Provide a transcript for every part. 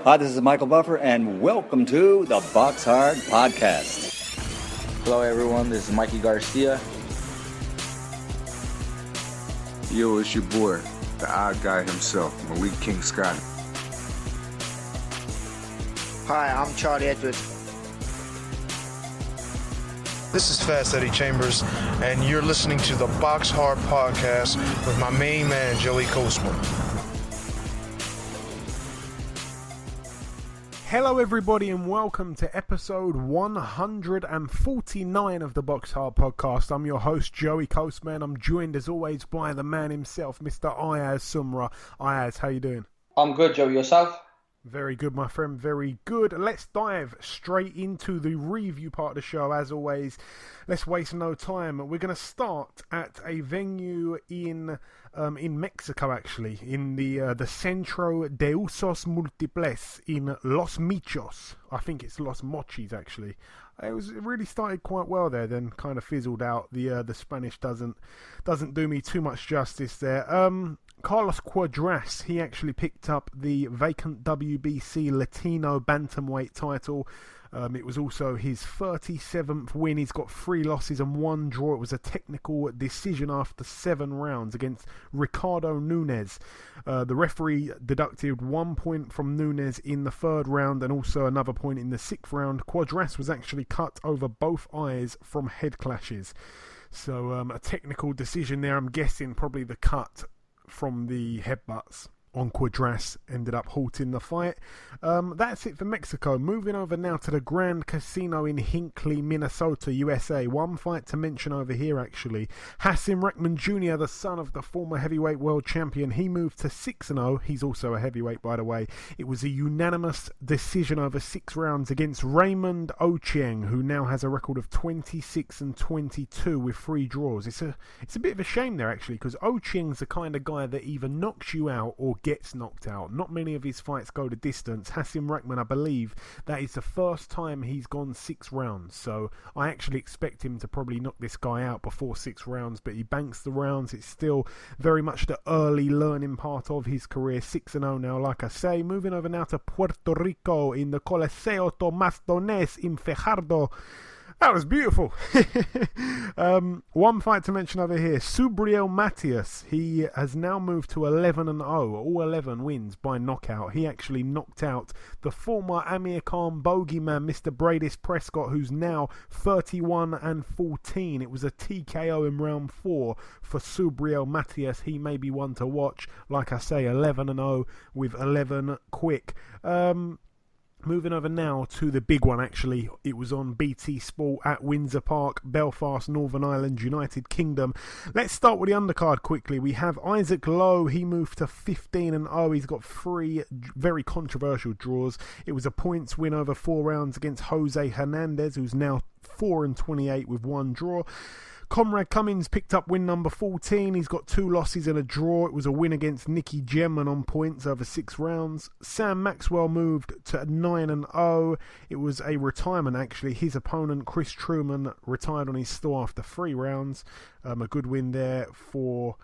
Hi, this is Michael Buffer, and welcome to the BoxHard Podcast. Hello, everyone. This is Mikey Garcia. Yo, it's your boy, the odd guy himself, Malik King Scott. Hi, I'm Charlie Edwards. This is Fast Eddie Chambers, and you're listening to the BoxHard Podcast with my main man, Joey Coastman. Hello everybody and welcome to episode 149 of the BoxHard Podcast. I'm your host Joey Coastman. I'm joined as always by the man himself, Mr. Ayaz Sumra. Ayaz, how you doing? I'm good, Joey. Yourself? Very good, my friend. Very good. Let's dive straight into the review part of the show. As always, let's waste no time. We're going to start at a venue in Mexico, actually, in the Centro de Usos Múltiples in Los Michos. I think it's Los Mochis, actually. It really started quite well there, then kind of fizzled out. The Spanish doesn't do me too much justice there. Carlos Quadras, he actually picked up the vacant WBC Latino Bantamweight title. It was also his 37th win. He's got 3 losses and 1 draw. It was a technical decision after 7 rounds against Ricardo Nunes. The referee deducted 1 point from Nunes in the 3rd round and also another point in the 6th round. Quadras was actually cut over both eyes from head clashes. So a technical decision there. I'm guessing probably the cut from the headbutts on Quadras ended up halting the fight. That's it for Mexico. Moving over now to the Grand Casino in Hinckley, Minnesota, USA. One fight to mention over here, actually. Hasim Rahman Jr., the son of the former heavyweight world champion, he moved to 6-0. He's also a heavyweight, by the way. It was a unanimous decision over 6 rounds against Raymond Ochieng, who now has a record of 26-22 with 3 draws. It's a bit of a shame there, actually, because Ochieng's the kind of guy that either knocks you out or gets knocked out. Not many of his fights go the distance. Hasim Rahman, I believe that is the first time he's gone 6 rounds, so I actually expect him to probably knock this guy out before 6 rounds, but he banks the rounds. It's still very much the early learning part of his career. 6-0 now, like I say. Moving over now to Puerto Rico in the Coliseo Tomás Donés in Fajardo. That was beautiful. One fight to mention over here. Subriel Matias. He has now moved to 11-0. All 11 wins by knockout. He actually knocked out the former Amir Khan bogeyman, Mr. Bradis Prescott, who's now 31-14. It was a TKO in round 4 for Subriel Matias. He may be one to watch. Like I say, 11-0 with 11 quick. Moving over now to the big one, actually. It was on BT Sport at Windsor Park, Belfast, Northern Ireland, United Kingdom. Let's start with the undercard quickly. We have Isaac Lowe. He moved to 15-0. He's got 3 very controversial draws. It was a points win over 4 rounds against Jose Hernandez, who's now 4-28 with 1 draw. Conrad Cummins picked up win number 14. He's got 2 losses and a draw. It was a win against Nicky Gemman on points over 6 rounds. Sam Maxwell moved to 9-0. It was a retirement, actually. His opponent, Chris Truman, retired on his store after 3 rounds. A good win there for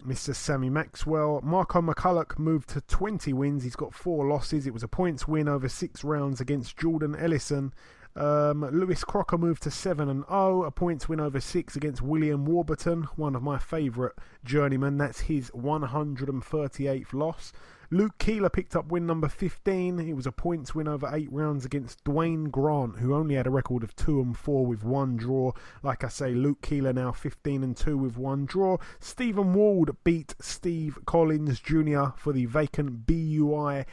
Mr. Sammy Maxwell. Marco McCulloch moved to 20 wins. He's got 4 losses. It was a points win over 6 rounds against Jordan Ellison. Lewis Crocker moved to 7-0, a points win over 6 against William Warburton, one of my favourite journeymen. That's his 138th loss. Luke Keeler picked up win number 15. It was a points win over 8 rounds against Dwayne Grant, who only had a record of 2-4 with 1 draw. Like I say, Luke Keeler now 15-2 with 1 draw. Stephen Ward beat Steve Collins Jr. for the vacant BUI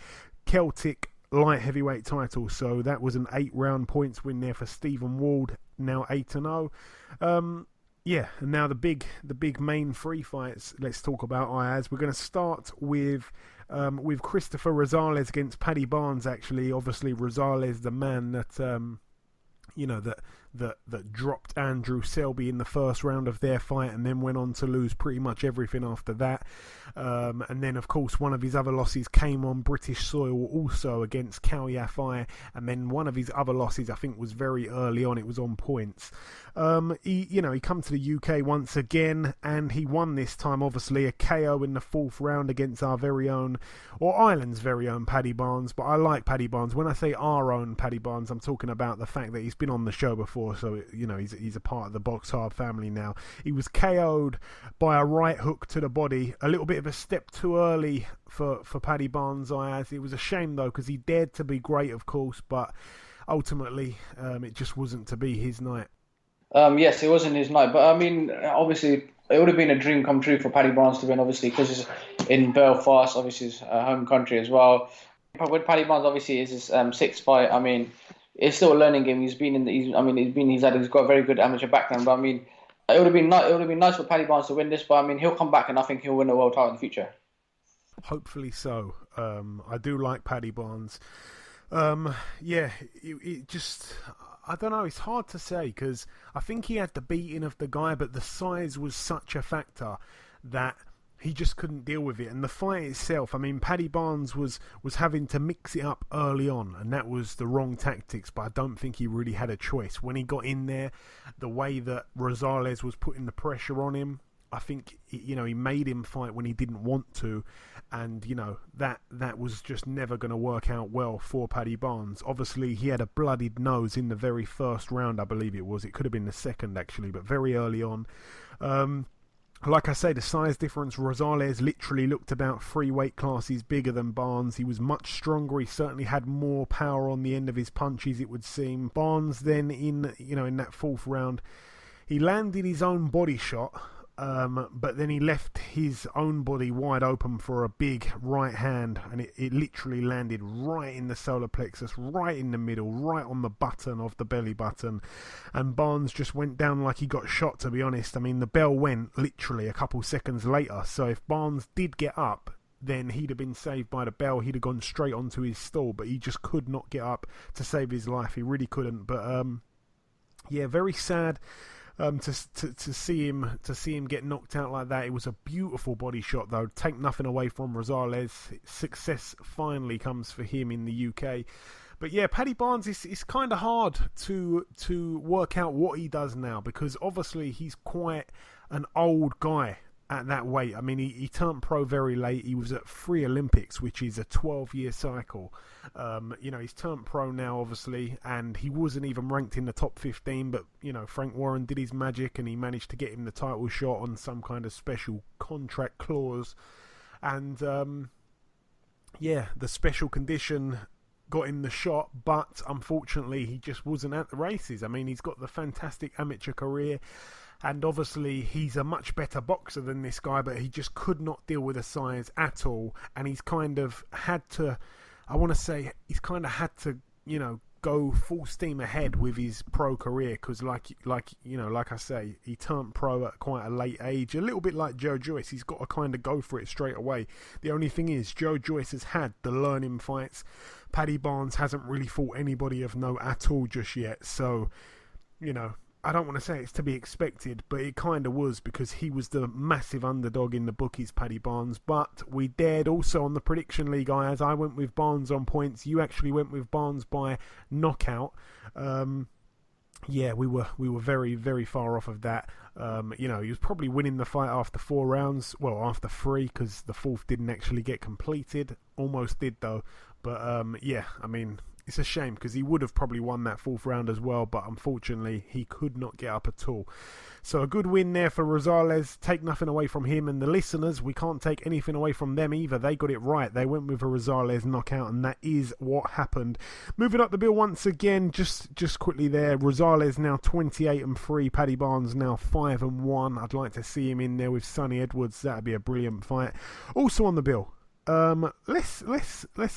Celtic light heavyweight title. So that was an 8-round points win there for Stephen Ward, now 8-0. Yeah, and now the big main 3 fights. Let's talk about Ayaz. We're going to start with Christopher Rosales against Paddy Barnes. Actually, obviously Rosales, the man that that dropped Andrew Selby in the first round of their fight and then went on to lose pretty much everything after that. And then, of course, one of his other losses came on British soil also against Cao Yafai. And then one of his other losses, I think, was very early on. It was on points. He come to the UK once again, and he won this time, obviously, a KO in the fourth round against our very own, or Ireland's very own, Paddy Barnes. But I like Paddy Barnes. When I say our own Paddy Barnes, I'm talking about the fact that he's been on the show before, so he's a part of the BoxHard family now. He was KO'd by a right hook to the body, a little bit of a step too early for Paddy Barnes. It was a shame though, because he dared to be great, of course, but ultimately it just wasn't to be his night. Yes, it wasn't his night, but I mean, obviously, it would have been a dream come true for Paddy Barnes to win, obviously, because he's in Belfast, obviously his home country as well. But with Paddy Barnes, obviously, is his sixth fight. I mean, it's still a learning game. He's got a very good amateur background. But I mean, it would have been nice for Paddy Barnes to win this. But I mean, he'll come back, and I think he'll win a world title in the future. Hopefully so. I do like Paddy Barnes. It just, I don't know. It's hard to say because I think he had the beating of the guy, but the size was such a factor that he just couldn't deal with it. And the fight itself, I mean, Paddy Barnes was having to mix it up early on, and that was the wrong tactics, but I don't think he really had a choice. When he got in there, the way that Rosales was putting the pressure on him, I think, he made him fight when he didn't want to, and, that was just never going to work out well for Paddy Barnes. Obviously, he had a bloodied nose in the very first round, I believe it was. It could have been the second, actually, but very early on. Like I say, the size difference, Rosales literally looked about 3 weight classes bigger than Barnes. He was much stronger. He certainly had more power on the end of his punches, it would seem. Barnes then, in that fourth round, he landed his own body shot, but then he left his own body wide open for a big right hand, and it literally landed right in the solar plexus, right in the middle, right on the button of the belly button, and Barnes just went down like he got shot, to be honest. I mean, the bell went literally a couple seconds later, so if Barnes did get up, then he'd have been saved by the bell. He'd have gone straight onto his stall, but he just could not get up to save his life. He really couldn't. But very sad to see him get knocked out like that. It was a beautiful body shot, though. Take nothing away from Rosales. Success finally comes for him in the UK. But yeah, Paddy Barnes, it's kind of hard to work out what he does now, because obviously he's quite an old guy at that weight. I mean, he turned pro very late. He was at 3 Olympics, which is a 12-year cycle. He's turned pro now, obviously, and he wasn't even ranked in the top 15, but, Frank Warren did his magic, and he managed to get him the title shot on some kind of special contract clause. And, the special condition got him the shot, but unfortunately he just wasn't at the races. I mean, he's got the fantastic amateur career, and obviously he's a much better boxer than this guy, but he just could not deal with the size at all, and he's kind of had to, go full steam ahead with his pro career, because like I say, he turned pro at quite a late age, a little bit like Joe Joyce. He's got to kind of go for it straight away. The only thing is, Joe Joyce has had the learning fights. Paddy Barnes hasn't really fought anybody of note at all just yet, so I don't want to say it's to be expected, but it kind of was, because he was the massive underdog in the bookies, Paddy Barnes. But we dared also on the prediction league, as I went with Barnes on points. You actually went with Barnes by knockout. We were very, very far off of that. He was probably winning the fight after 4 rounds. Well, after 3, because the 4th didn't actually get completed. Almost did, though. But, I mean, it's a shame, because he would have probably won that 4th round as well, but unfortunately he could not get up at all. So a good win there for Rosales. Take nothing away from him, and the listeners, we can't take anything away from them either. They got it right. They went with a Rosales knockout, and that is what happened. Moving up the bill once again, just quickly there, Rosales now 28-3, Paddy Barnes now 5-1. I'd like to see him in there with Sonny Edwards. That'd be a brilliant fight. Also on the bill, let's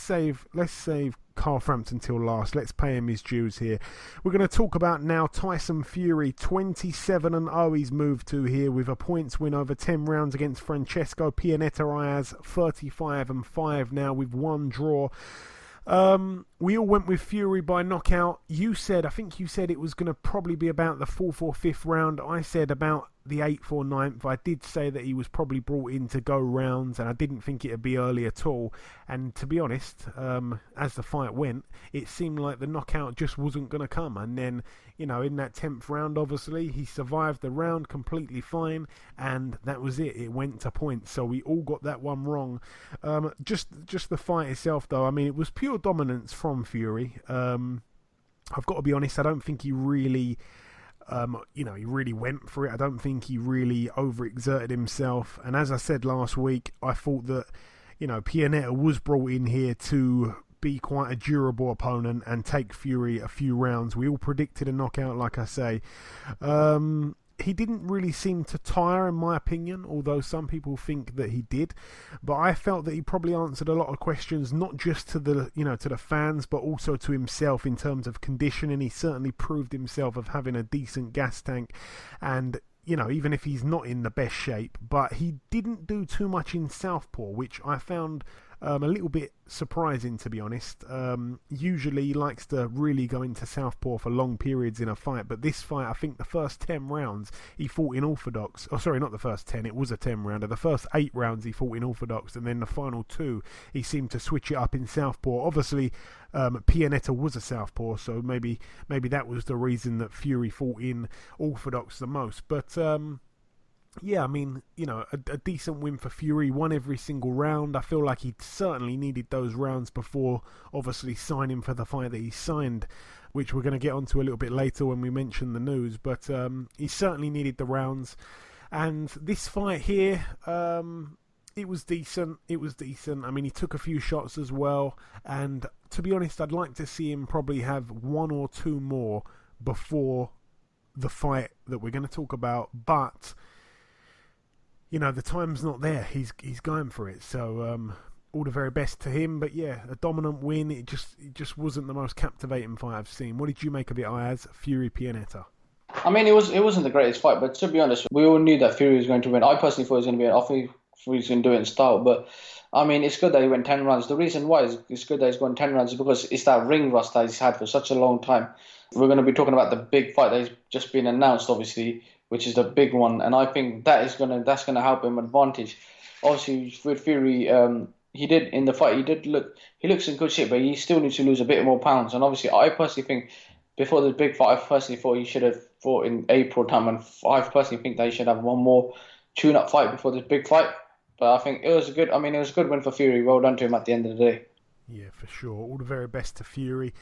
save Carl Frampton till last. Let's pay him his dues here. We're going to talk about now Tyson Fury, 27-0 he's moved to here, with a points win over 10 rounds against Francesco Pianeta Ayaz, 35-5 now with 1 draw. We all went with Fury by knockout. I think you said it was going to probably be about the 4th or 5th round. I said about the 8th or 9th. I did say that he was probably brought in to go rounds, and I didn't think it'd be early at all. And to be honest, as the fight went, it seemed like the knockout just wasn't going to come. And then, in that 10th round, obviously, he survived the round completely fine, and that was it. It went to points, so we all got that one wrong. Just the fight itself, though, I mean, it was pure dominance from Fury. I've got to be honest, I don't think he really... he really went for it. I don't think he really overexerted himself. And as I said last week, I thought that, Pianetta was brought in here to be quite a durable opponent and take Fury a few rounds. We all predicted a knockout, like I say. He didn't really seem to tire, in my opinion, although some people think that he did. But I felt that he probably answered a lot of questions, not just to the fans, but also to himself in terms of conditioning. He certainly proved himself of having a decent gas tank, and even if he's not in the best shape, but he didn't do too much in southpaw, which I found a little bit surprising, to be honest. Usually he likes to really go into southpaw for long periods in a fight, but this fight, I think the first 10 rounds he fought in orthodox. Oh, sorry, not the first 10, it was a 10 rounder. The first 8 rounds he fought in orthodox, and then the final 2 he seemed to switch it up in southpaw. Obviously, Pianetta was a southpaw, so maybe that was the reason that Fury fought in orthodox the most. But yeah, I mean, a decent win for Fury, won every single round. I feel like he certainly needed those rounds before, obviously, signing for the fight that he signed, which we're going to get onto a little bit later when we mention the news. But he certainly needed the rounds. And this fight here, it was decent. I mean, he took a few shots as well. And to be honest, I'd like to see him probably have 1 or 2 more before the fight that we're going to talk about. But... the time's not there. He's going for it. So all the very best to him. But yeah, a dominant win. It just wasn't the most captivating fight I've seen. What did you make of it, Ayaz? Fury Pianetta. I mean, it wasn't the greatest fight, but to be honest, we all knew that Fury was going to win. I personally thought it was going to be an offer. He was going to do it in style, but I mean, it's good that he went 10 rounds. The reason why it's good that he's gone 10 rounds is because it's that ring rust that he's had for such a long time. We're going to be talking about the big fight that has just been announced, obviously, which is the big one, and I think that's going to help him advantage. Obviously, with Fury, he looks in good shape, but he still needs to lose a bit more pounds. And obviously, I personally think before the big fight, I personally thought he should have fought in April time, and I personally think that he should have one more tune-up fight before this big fight. But I think it was a good win for Fury. Well done to him at the end of the day. Yeah, for sure. All the very best to Fury.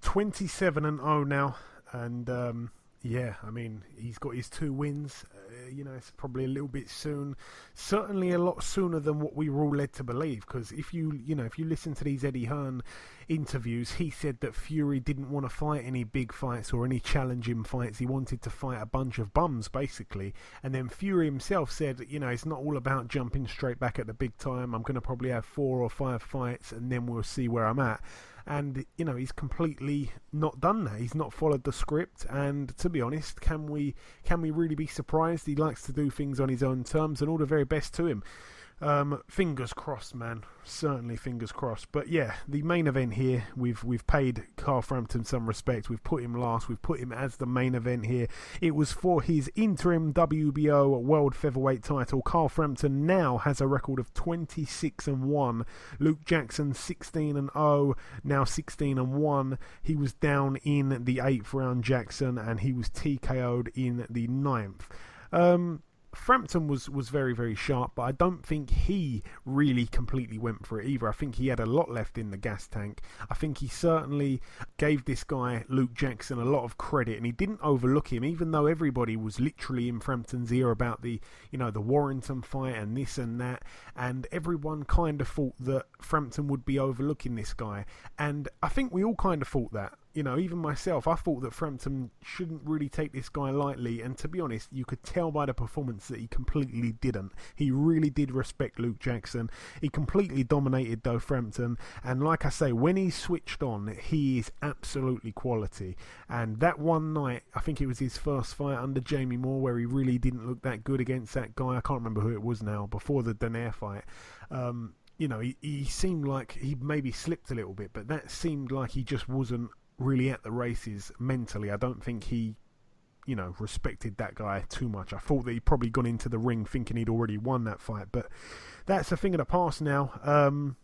27-0 now, and yeah, I mean, he's got his 2 wins. It's probably a little bit soon. Certainly a lot sooner than what we were all led to believe. Because if you listen to these Eddie Hearn interviews, he said that Fury didn't want to fight any big fights or any challenging fights. He wanted to fight a bunch of bums, basically. And then Fury himself said, it's not all about jumping straight back at the big time. I'm going to probably have 4 or 5 fights, and then we'll see where I'm at. And, he's completely not done that. He's not followed the script. And to be honest, can we really be surprised? He likes to do things on his own terms, and all the very best to him. Fingers crossed, man. Certainly fingers crossed. But yeah, the main event here, we've paid Carl Frampton some respect. We've put him last. We've put him as the main event here. It was for his interim WBO World Featherweight title. Carl Frampton now has a record of 26-1. Luke Jackson 16-0, now 16-1. He was down in the 8th round, Jackson, and he was TKO'd in the 9th. Frampton was very, very sharp, but I don't think he really completely went for it either. I think he had a lot left in the gas tank. I think he certainly gave this guy, Luke Jackson, a lot of credit, and he didn't overlook him, even though everybody was literally in Frampton's ear about the Warrington fight and this and that, and everyone kind of thought that Frampton would be overlooking this guy, and I think we all kind of thought that. Even myself, I thought that Frampton shouldn't really take this guy lightly, and to be honest, you could tell by the performance that he completely didn't. He really did respect Luke Jackson. He completely dominated, though, Frampton, and like I say, when he switched on, he is absolutely quality. And that one night, I think it was his first fight under Jamie Moore, where he really didn't look that good against that guy. I can't remember who it was now, before the Donaire fight. he seemed like he maybe slipped a little bit, but that seemed like he just wasn't really at the races mentally. I don't think he, respected that guy too much. I thought that he'd probably gone into the ring thinking he'd already won that fight, but that's a thing of the past now.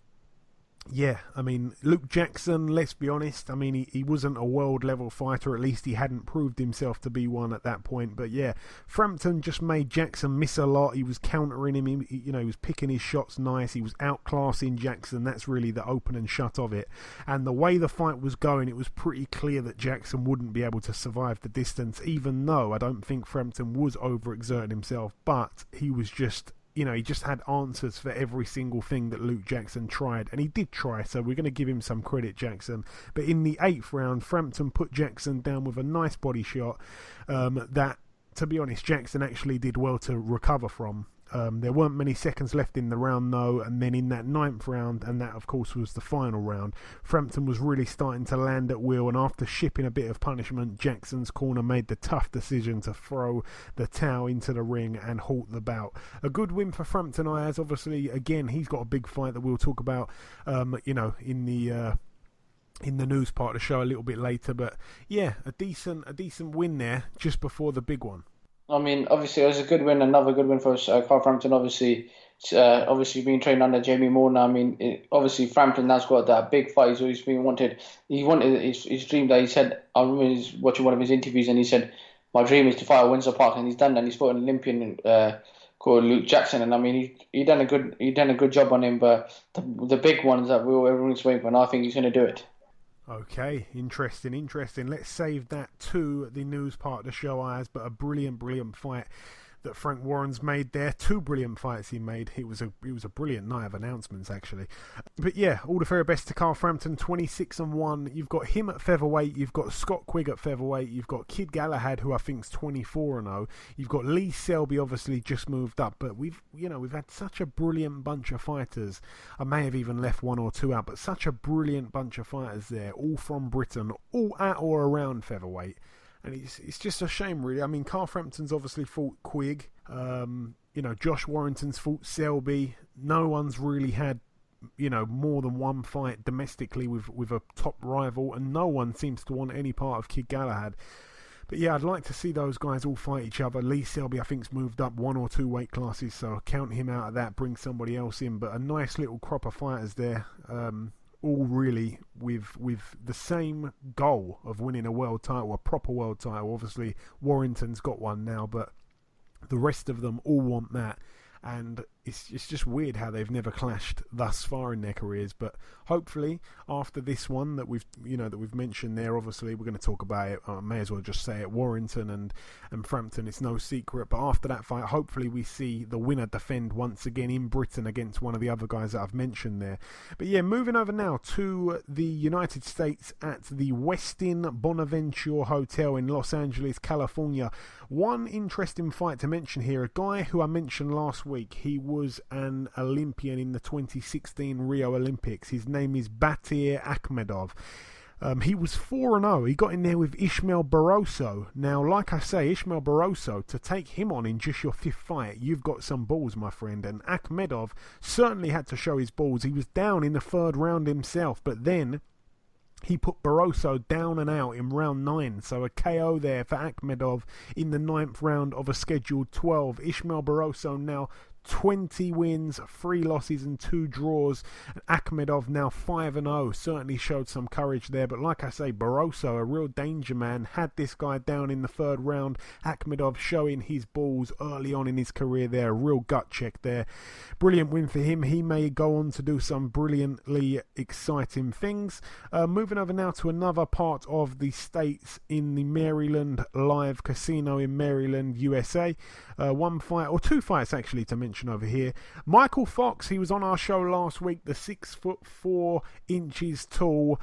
Yeah, I mean, Luke Jackson, let's be honest, I mean, he wasn't a world-level fighter, at least he hadn't proved himself to be one at that point, but yeah, Frampton just made Jackson miss a lot. He was countering him, he was picking his shots nice, he was outclassing Jackson. That's really the open and shut of it, and the way the fight was going, it was pretty clear that Jackson wouldn't be able to survive the distance, even though I don't think Frampton was overexerting himself, but he was just... he just had answers for every single thing that Luke Jackson tried, and he did try, so we're going to give him some credit, Jackson. But in the 8th round, Frampton put Jackson down with a nice body shot that, to be honest, Jackson actually did well to recover from. There weren't many seconds left in the round, though, and then in that 9th round, and that, of course, was the final round, Frampton was really starting to land at will, and after shipping a bit of punishment, Jackson's corner made the tough decision to throw the towel into the ring and halt the bout. A good win for Frampton Ayaz. Obviously, again, he's got a big fight that we'll talk about, in the news part of the show a little bit later, but yeah, a decent win there just before the big one. I mean, obviously, it was a good win, another good win for Carl Frampton, obviously being trained under Jamie Moore now. I mean, obviously, Frampton now's got that big fight he's always been wanted. He wanted his dream that he said, I remember watching one of his interviews, and he said, my dream is to fight at Windsor Park, and he's done that. He's fought an Olympian called Luke Jackson, and I mean, he done a good job on him, but the big ones that everyone's waiting for, and I think he's going to do it. Okay, interesting. Let's save that to the news part of the show, Ayaz, but a brilliant fight that Frank Warren's made there. 2 brilliant fights he made. It was a brilliant night of announcements, actually. But yeah, all the very best to Carl Frampton, 26-1. You've got him at featherweight. You've got Scott Quigg at featherweight. You've got Kid Galahad, who I think's 24-0. You've got Lee Selby, obviously just moved up. But we've had such a brilliant bunch of fighters. I may have even left 1 or 2 out, but such a brilliant bunch of fighters there, all from Britain, all at or around featherweight. And it's just a shame, really. I mean, Carl Frampton's obviously fought Quigg. Josh Warrington's fought Selby. No one's really had, more than one fight domestically with a top rival, and no one seems to want any part of Kid Galahad. But yeah, I'd like to see those guys all fight each other. Lee Selby, I think's moved up 1 or 2 weight classes, so count him out of that, bring somebody else in. But a nice little crop of fighters there. All really with the same goal of winning a world title, a proper world title. Obviously, Warrington's got one now, but the rest of them all want that. And it's just weird how they've never clashed thus far in their careers. But hopefully, after this one that we've mentioned there, obviously we're going to talk about it. I may as well just say it: Warrington and Frampton. It's no secret. But after that fight, hopefully we see the winner defend once again in Britain against one of the other guys that I've mentioned there. But yeah, moving over now to the United States at the Westin Bonaventure Hotel in Los Angeles, California. One interesting fight to mention here: a guy who I mentioned last week. He was an Olympian in the 2016 Rio Olympics. His name is Batir Akhmedov. He was 4-0. He got in there with Ismael Barroso. Now, like I say, Ismael Barroso, to take him on in just your 5th fight, you've got some balls, my friend. And Akhmedov certainly had to show his balls. He was down in the 3rd round himself, but then he put Barroso down and out in round 9. So a KO there for Akhmedov in the 9th round of a scheduled 12. Ismael Barroso now 20 wins, 3 losses and 2 draws. Akhmedov now 5-0. Certainly showed some courage there, but like I say, Barroso, a real danger man, had this guy down in the 3rd round. Akhmedov showing his balls early on in his career there, a real gut check there. Brilliant win for him. He may go on to do some brilliantly exciting things. Moving over now to another part of the States, in the Maryland Live Casino in Maryland, USA. 1 fight, or 2 fights actually to mention over here. Michael Fox, he was on our show last week, the 6'4" tall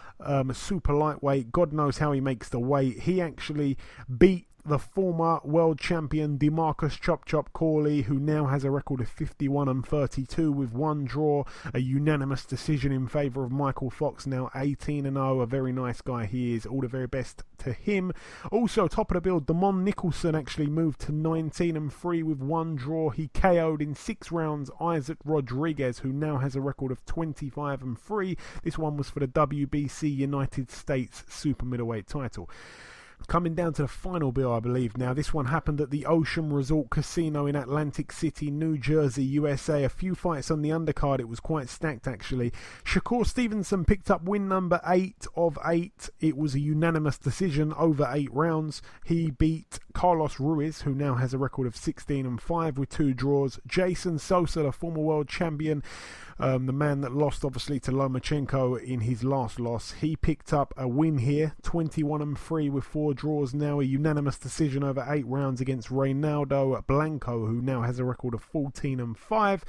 super lightweight. God knows how he makes the weight. He actually beat the former world champion DeMarcus Chop Chop Corley, who now has a record of 51-32 with one draw, a unanimous decision in favour of Michael Fox, now 18-0. A very nice guy he is. All the very best to him. Also, top of the bill, Damon Nicholson actually moved to 19-3 with one draw. He KO'd in 6 rounds Isaac Rodriguez, who now has a record of 25-3. This one was for the WBC United States Super Middleweight title. Coming down to the final bill, I believe now. This one happened at the Ocean Resort Casino in Atlantic City, New Jersey, USA. A few fights on the undercard. It was quite stacked, actually. Shakur Stevenson picked up win number 8 of 8. It was a unanimous decision over 8 rounds. He beat Carlos Ruiz, who now has a record of 16-5 with 2 draws. Jason Sosa, the former world champion, the man that lost obviously to Lomachenko in his last loss, he picked up a win here, 21-3 with 4 draws. Now a unanimous decision over 8 rounds against Reynaldo Blanco, who now has a record of 14-5.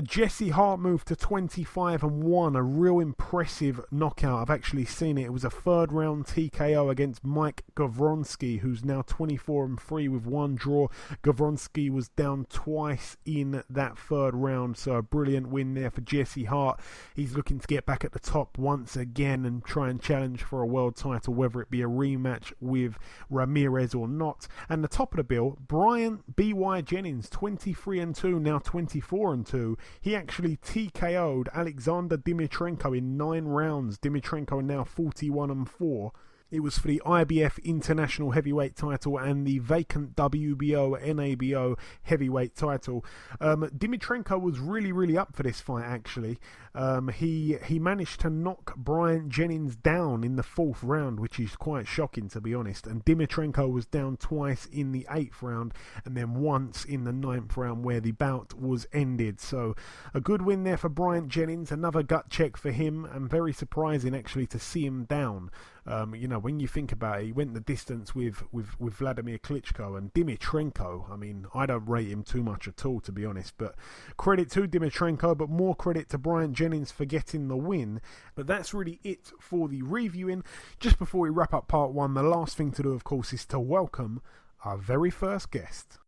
Jesse Hart moved to 25-1, a real impressive knockout. I've actually seen it. It was a 3rd round TKO against Mike Gavronsky, who's now 24-3 with 1 draw. Gavronsky was down twice in that 3rd round, so a brilliant win there for Jesse Hart. He's looking to get back at the top once again and try and challenge for a world title, whether it be a rematch with Ramirez or not. And the top of the bill, Brian B.Y. Jennings, 23-2, now 24-2. He actually TKO'd Alexander Dimitrenko in 9 rounds. Dimitrenko now 41-4. It was for the IBF International Heavyweight title and the vacant WBO, NABO Heavyweight title. Dimitrenko was really up for this fight, actually. He managed to knock Brian Jennings down in the 4th round, which is quite shocking, to be honest. And Dimitrenko was down twice in the 8th round and then once in the 9th round, where the bout was ended. So a good win there for Brian Jennings. Another gut check for him, and very surprising, actually, to see him down. When you think about it, he went the distance with Vladimir Klitschko, and Dimitrenko, I mean, I don't rate him too much at all, to be honest, but credit to Dimitrenko, but more credit to Brian Jennings for getting the win. But that's really it for the reviewing. Just before we wrap up part 1, the last thing to do, of course, is to welcome our very first guest.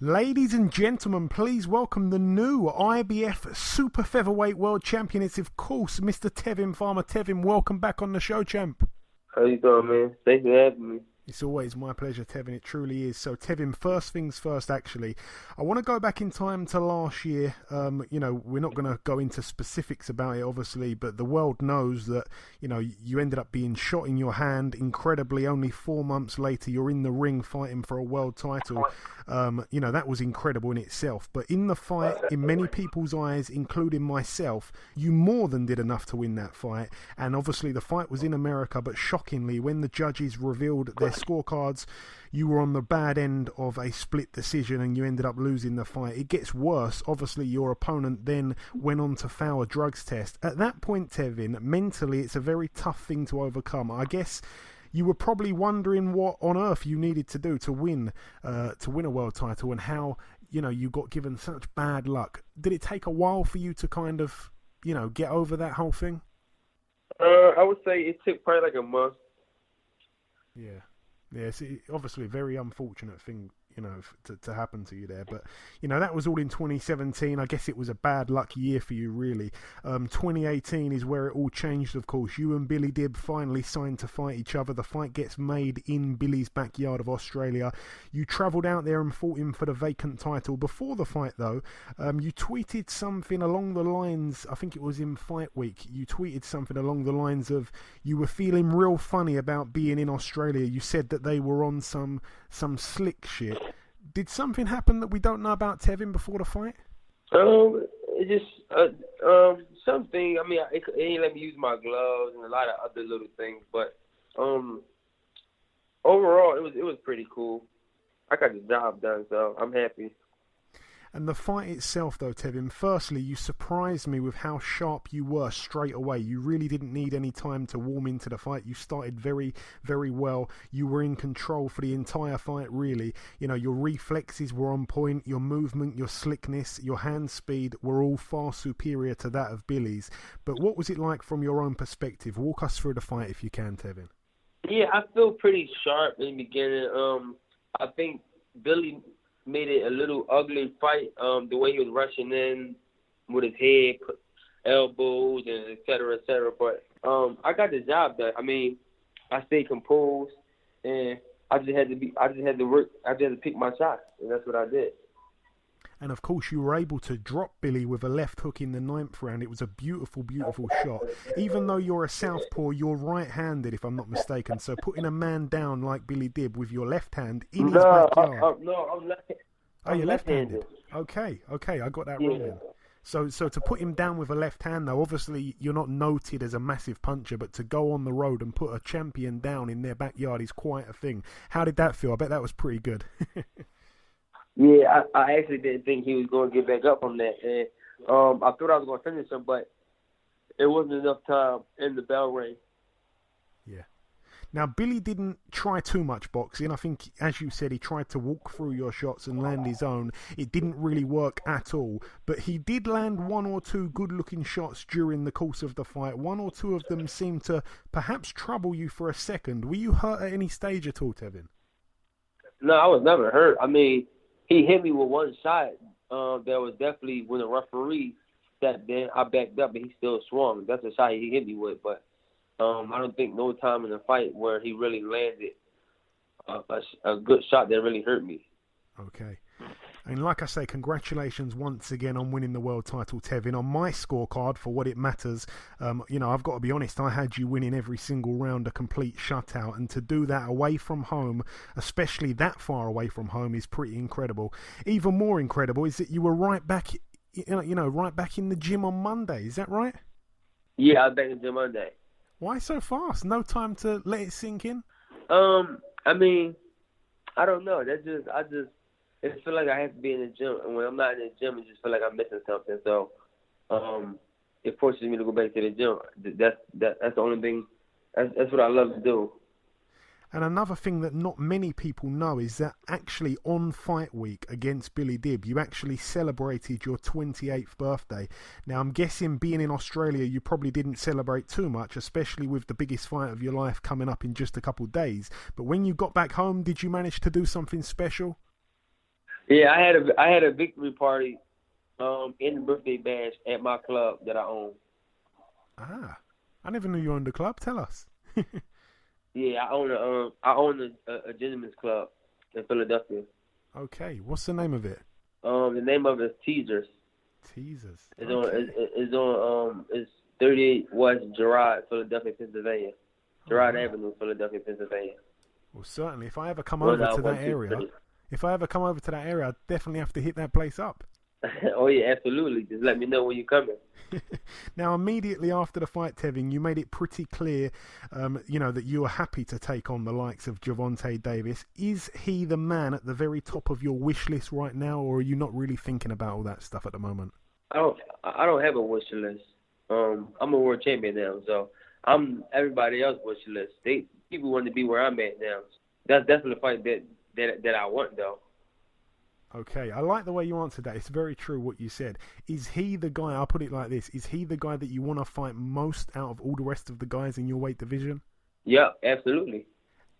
Ladies and gentlemen, please welcome the new IBF Super-Featherweight World Champion. It's, of course, Mr. Tevin Farmer. Tevin, welcome back on the show, champ. How you doing, man? Thanks for having me. It's always my pleasure, Tevin. It truly is. So, Tevin, first things first, actually. I want to go back in time to last year. We're not going to go into specifics about it, obviously, but the world knows that, you ended up being shot in your hand. Incredibly, only 4 months later, you're in the ring fighting for a world title. That was incredible in itself. But in the fight, in many people's eyes, including myself, you more than did enough to win that fight. And obviously, the fight was in America, but shockingly, when the judges revealed their scorecards, you were on the bad end of a split decision and you ended up losing the fight. It gets worse. Obviously, your opponent then went on to fail a drugs test. At that point, Tevin, mentally, it's a very tough thing to overcome. I guess you were probably wondering what on earth you needed to do to win a world title, and how, you got given such bad luck. Did it take a while for you to kind of, get over that whole thing? I would say it took probably like a month. Yeah. Yeah, it's obviously a very unfortunate thing, to happen to you there. But, that was all in 2017. I guess it was a bad luck year for you, really. 2018 is where it all changed, of course. You and Billy Dibb finally signed to fight each other. The fight gets made in Billy's backyard of Australia. You travelled out there and fought him for the vacant title. Before the fight, though, you tweeted something along the lines, I think it was in Fight Week, you tweeted something along the lines of, you were feeling real funny about being in Australia. You said that they were on some slick shit. Did something happen that we don't know about, Tevin, before the fight? It just something. I mean, it ain't let me use my gloves and a lot of other little things, but overall, it was pretty cool. I got the job done, so I'm happy. And the fight itself, though, Tevin, firstly, you surprised me with how sharp you were straight away. You really didn't need any time to warm into the fight. You started very, very well. You were in control for the entire fight, really. Your reflexes were on point. Your movement, your slickness, your hand speed were all far superior to that of Billy's. But what was it like from your own perspective? Walk us through the fight if you can, Tevin. Yeah, I feel pretty sharp in the beginning. I think Billy made it a little ugly fight. The way he was rushing in with his head, elbows, and et cetera, et cetera. But I got the job done. I mean, I stayed composed, and I just had to pick my shots, and that's what I did. And of course, you were able to drop Billy with a left hook in the 9th round. It was a beautiful, beautiful shot. Even though you're a southpaw, you're right-handed, if I'm not mistaken. So putting a man down like Billy did with your left hand in his backyard. No, I'm left. Oh, you're left-handed. Okay, I got that wrong then. So to put him down with a left hand, though, obviously you're not noted as a massive puncher, but to go on the road and put a champion down in their backyard is quite a thing. How did that feel? I bet that was pretty good. Yeah, I actually didn't think he was going to get back up on that. And I thought I was going to finish him, but it wasn't enough time in the bell ring. Yeah. Now, Billy didn't try too much boxing. I think, as you said, he tried to walk through your shots and land his own. It didn't really work at all. But he did land 1 or 2 good-looking shots during the course of the fight. 1 or 2 of them seemed to perhaps trouble you for a second. Were you hurt at any stage at all, Tevin? No, I was never hurt. I mean, he hit me with one shot. That was definitely when the referee stepped in. I backed up, and he still swung. That's the shot he hit me with. But I don't think no time in the fight where he really landed a good shot that really hurt me. Okay. And like I say, congratulations once again on winning the world title, Tevin. On my scorecard, for what it matters, I've got to be honest, I had you winning every single round, a complete shutout. And to do that away from home, especially that far away from home, is pretty incredible. Even more incredible is that you were right back in the gym on Monday. Is that right? Yeah, I was back in the gym Monday. Why so fast? No time to let it sink in? I mean, I don't know. It feel like I have to be in the gym, and when I'm not in the gym, I just feel like I'm missing something. So, it forces me to go back to the gym. That's the only thing. That's what I love to do. And another thing that not many people know is that actually on fight week against Billy Dibb, you actually celebrated your 28th birthday. Now, I'm guessing being in Australia, you probably didn't celebrate too much, especially with the biggest fight of your life coming up in just a couple of days. But when you got back home, did you manage to do something special? Yeah, I had a victory party in the birthday bash at my club that I own. Ah, I never knew you owned a club. Tell us. Yeah, I own a gentleman's club in Philadelphia. Okay, what's the name of it? The name of it is Teasers. Teasers. It's 38 West Girard, Philadelphia, Pennsylvania. Girard Avenue, Philadelphia, Pennsylvania. Well, certainly, if I ever come over to that area, I'd definitely have to hit that place up. Oh yeah, absolutely. Just let me know when you're coming. Now, immediately after the fight, Tevin, you made it pretty clear, that you were happy to take on the likes of Gervonta Davis. Is he the man at the very top of your wish list right now, or are you not really thinking about all that stuff at the moment? I don't have a wish list. I'm a world champion now, so I'm everybody else's wish list. People want to be where I'm at now. That's definitely the fight that I want, though. Okay, I like the way you answered that. It's very true what you said. Is he the guy, I'll put it like this, is he the guy that you want to fight most out of all the rest of the guys in your weight division? Yeah, absolutely.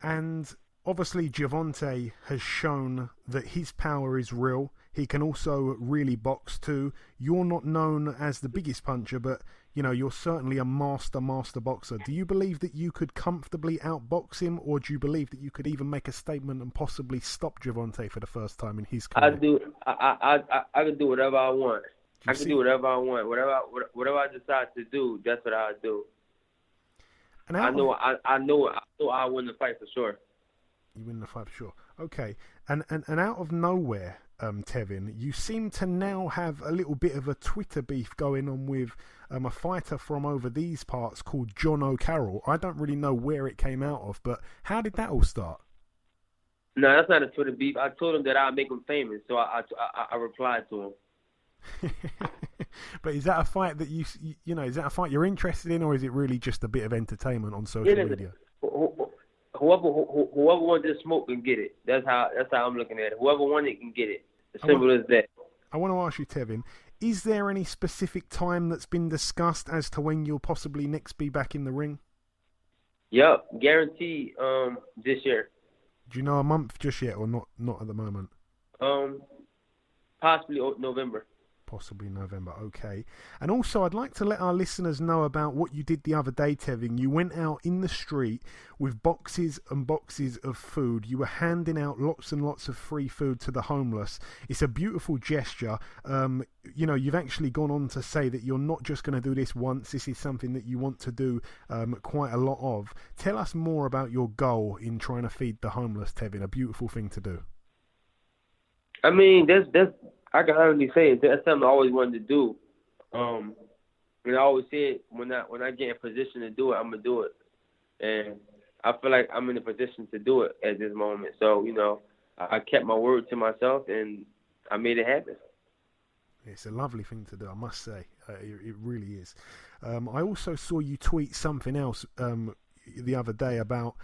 And obviously Gervonta has shown that his power is real. He can also really box too. You're not known as the biggest puncher, but you're certainly a master boxer. Do you believe that you could comfortably outbox him, or do you believe that you could even make a statement and possibly stop Gervonta for the first time in his career? I can do whatever I want. I can do whatever I want. Whatever I decide to do, that's what I do. And I know I win the fight for sure. You win the fight for sure. Okay. And out of nowhere, Tevin, you seem to now have a little bit of a Twitter beef going on with a fighter from over these parts called Jono Carroll. I don't really know where it came out of, but how did that all start? No, that's not a Twitter beef. I told him that I'd make him famous, so I replied to him. But is that a fight that is that a fight you're interested in, or is it really just a bit of entertainment on social media? Whoever wants this smoke can get it. That's how I'm looking at it. Whoever wants it can get it. As simple as that. I want to ask you, Tevin, is there any specific time that's been discussed as to when you'll possibly next be back in the ring? Yep, guaranteed. This year. Do you know a month just yet, or not at the moment? Possibly November. Possibly November, okay. And also, I'd like to let our listeners know about what you did the other day, Tevin. You went out in the street with boxes and boxes of food. You were handing out lots and lots of free food to the homeless. It's a beautiful gesture. You've actually gone on to say that you're not just going to do this once. This is something that you want to do quite a lot of. Tell us more about your goal in trying to feed the homeless, Tevin. A beautiful thing to do. I mean, that's I can honestly say that's something I always wanted to do. And I always said when I get in position to do it, I'm gonna do it. And I feel like I'm in a position to do it at this moment. So I kept my word to myself and I made it happen. It's a lovely thing to do, I must say. It really is. I also saw you tweet something else the other day about,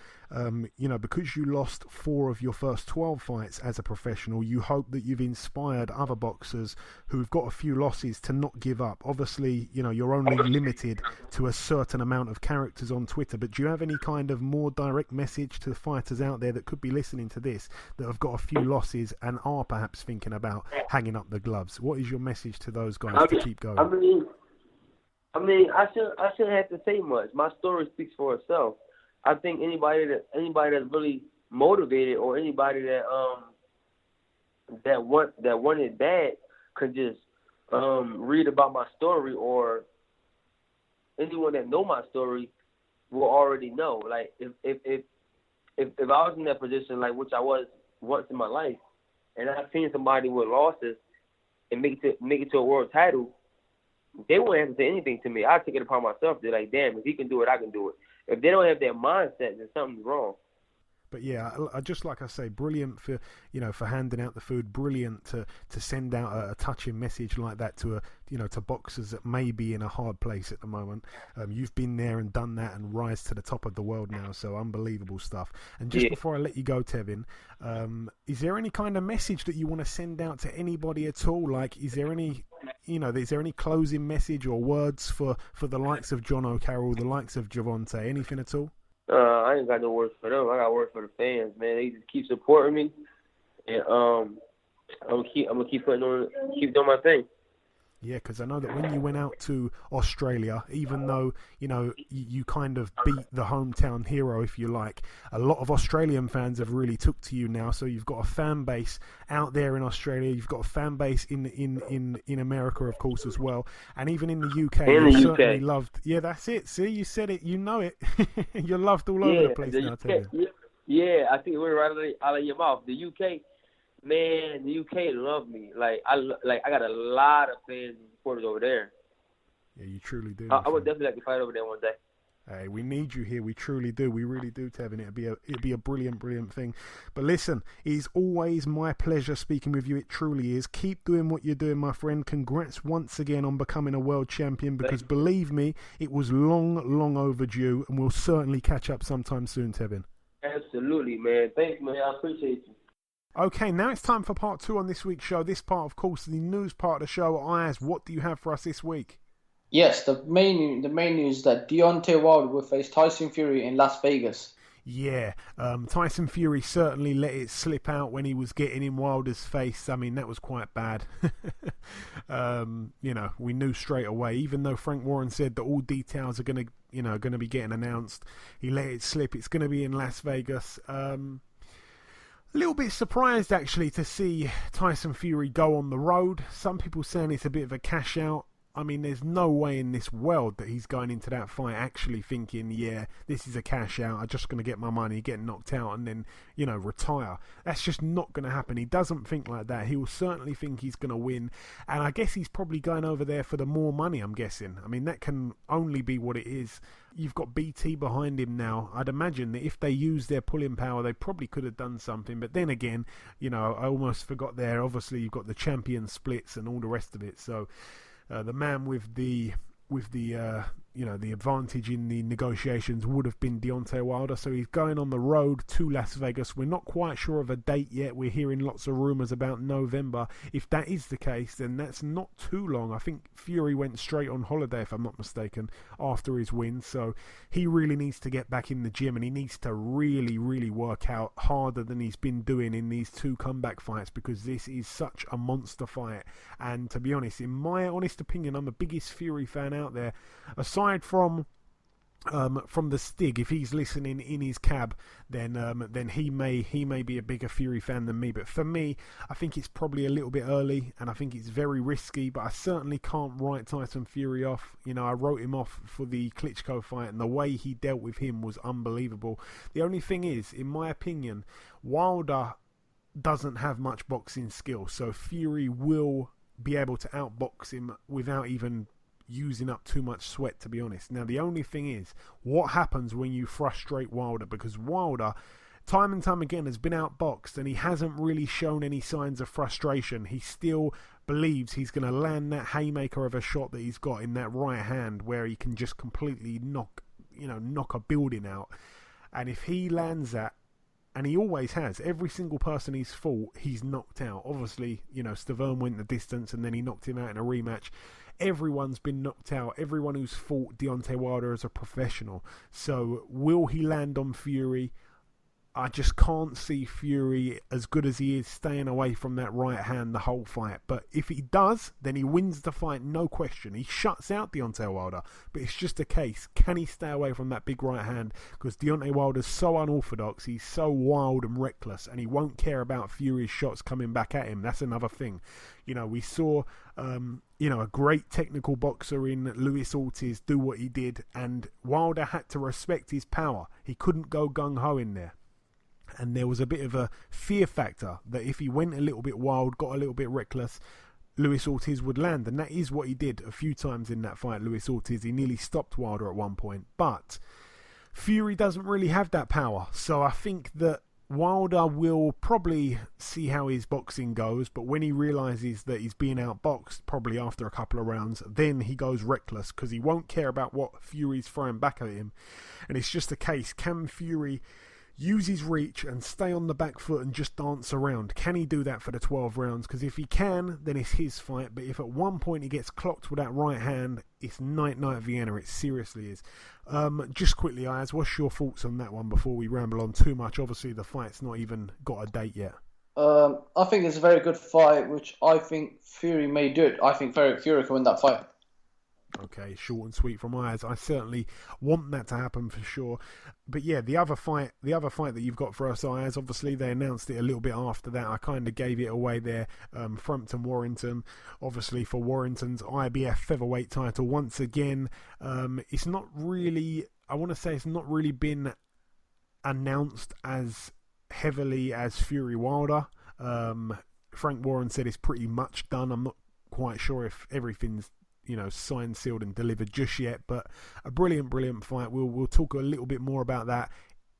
because you lost 4 of your first 12 fights as a professional, you hope that you've inspired other boxers who've got a few losses to not give up. Obviously, you're only limited to a certain amount of characters on Twitter, but do you have any kind of more direct message to the fighters out there that could be listening to this that have got a few losses and are perhaps thinking about hanging up the gloves? What is your message to those guys to keep going? I shouldn't have to say much. My story speaks for itself. I think anybody that's really motivated, or anybody that want it bad, could just read about my story, or anyone that know my story will already know. Like if I was in that position, like which I was once in my life, and I've seen somebody with losses and make it to a world title, they won't have to say anything to me. I take it upon myself. They're like, damn, if he can do it, I can do it. If they don't have that mindset, then something's wrong. But yeah, I just like I say, brilliant for for handing out the food. Brilliant to send out a touching message like that to to boxers that may be in a hard place at the moment. You've been there and done that and rise to the top of the world now. So unbelievable stuff. And just before I let you go, Tevin, is there any kind of message that you want to send out to anybody at all? Like, is there any closing message or words for the likes of Jono, Carroll, the likes of Gervonta, anything at all? I ain't got no words for them. I got words for the fans, man. They just keep supporting me, and I'm gonna keep doing my thing. Yeah, because I know that when you went out to Australia, even though, you kind of beat the hometown hero, if you like, a lot of Australian fans have really took to you now. So you've got a fan base out there in Australia. You've got a fan base in America, of course, as well. And even in the UK. Certainly loved. Yeah, that's it. See, you said it. You know it. You're loved all over the place now, Tevin. Yeah, I think we're right out of your mouth. The UK. Man, the UK love me. I got a lot of fans and supporters over there. Yeah, you truly do. I would definitely like to fight over there one day. Hey, we need you here. We truly do. We really do, Tevin. It'd be a brilliant, brilliant thing. But listen, it's always my pleasure speaking with you. It truly is. Keep doing what you're doing, my friend. Congrats once again on becoming a world champion, because believe me, it was long, long overdue, and we'll certainly catch up sometime soon, Tevin. Absolutely, man. Thanks, man. I appreciate you. Okay, now it's time for part 2 on this week's show. This part, of course, the news part of the show. Ayaz, what do you have for us this week? Yes, the main news is that Deontay Wilder will face Tyson Fury in Las Vegas. Yeah, Tyson Fury certainly let it slip out when he was getting in Wilder's face. I mean, that was quite bad. We knew straight away, even though Frank Warren said that all details are going to be getting announced. He let it slip. It's going to be in Las Vegas. A little bit surprised, actually, to see Tyson Fury go on the road. Some people saying it's a bit of a cash out. I mean, there's no way in this world that he's going into that fight actually thinking, yeah, this is a cash out. I'm just going to get my money, get knocked out, and then, retire. That's just not going to happen. He doesn't think like that. He will certainly think he's going to win. And I guess he's probably going over there for the more money, I'm guessing. I mean, that can only be what it is. You've got BT behind him now. I'd imagine that if they used their pulling power, they probably could have done something. But then again, I almost forgot there. Obviously, you've got the champion splits and all the rest of it. So the man with the the advantage in the negotiations would have been Deontay Wilder. So he's going on the road to Las Vegas. We're not quite sure of a date yet. We're hearing lots of rumours about November. If that is the case, then that's not too long. I think Fury went straight on holiday, if I'm not mistaken, after his win. So he really needs to get back in the gym, and he needs to really, really work out harder than he's been doing in these 2 comeback fights, because this is such a monster fight. And to be honest, in my honest opinion, I'm the biggest Fury fan out there. Aside from the Stig, if he's listening in his cab, then he may be a bigger Fury fan than me. But for me, I think it's probably a little bit early, and I think it's very risky. But I certainly can't write Tyson Fury off. I wrote him off for the Klitschko fight, and the way he dealt with him was unbelievable. The only thing is, in my opinion, Wilder doesn't have much boxing skill, so Fury will be able to outbox him without even using up too much sweat, to be honest. Now, the only thing is, what happens when you frustrate Wilder? Because Wilder, time and time again, has been outboxed, and he hasn't really shown any signs of frustration. He still believes he's going to land that haymaker of a shot that he's got in that right hand, where he can just completely knock a building out. And if he lands that, and he always has, every single person he's fought, he's knocked out. Obviously, Stavern went the distance, and then he knocked him out in a rematch. Everyone's been knocked out. Everyone who's fought Deontay Wilder is a professional. So will he land on Fury? I just can't see Fury, as good as he is, staying away from that right hand the whole fight. But if he does, then he wins the fight, no question. He shuts out Deontay Wilder. But it's just a case, can he stay away from that big right hand? Because Deontay Wilder's so unorthodox, he's so wild and reckless, and he won't care about Fury's shots coming back at him. That's another thing. We saw a great technical boxer in Luis Ortiz do what he did, and Wilder had to respect his power. He couldn't go gung-ho in there. And there was a bit of a fear factor that if he went a little bit wild, got a little bit reckless, Luis Ortiz would land. And that is what he did a few times in that fight, Luis Ortiz. He nearly stopped Wilder at one point. But Fury doesn't really have that power. So I think that Wilder will probably see how his boxing goes, but when he realises that he's being outboxed, probably after a couple of rounds, then he goes reckless, because he won't care about what Fury's throwing back at him. And it's just a case, can Fury use his reach and stay on the back foot and just dance around? Can he do that for the 12 rounds? Because if he can, then it's his fight. But if at one point he gets clocked with that right hand, it's night-night Vienna. It seriously is. Just quickly, Ayaz, what's your thoughts on that one before we ramble on too much? Obviously, the fight's not even got a date yet. I think it's a very good fight, which I think Fury may do it. I think Fury can win that fight. Okay, short and sweet from Ayaz. I certainly want that to happen for sure. But yeah, the other fight that you've got for us, Ayaz, obviously they announced it a little bit after that. I kind of gave it away there. Frampton Warrington, obviously for Warrington's IBF Featherweight title. Once again, it's not really, I want to say it's not really been announced as heavily as Fury Wilder. Frank Warren said it's pretty much done. I'm not quite sure if everything's signed, sealed and delivered just yet, but a brilliant fight. We'll talk a little bit more about that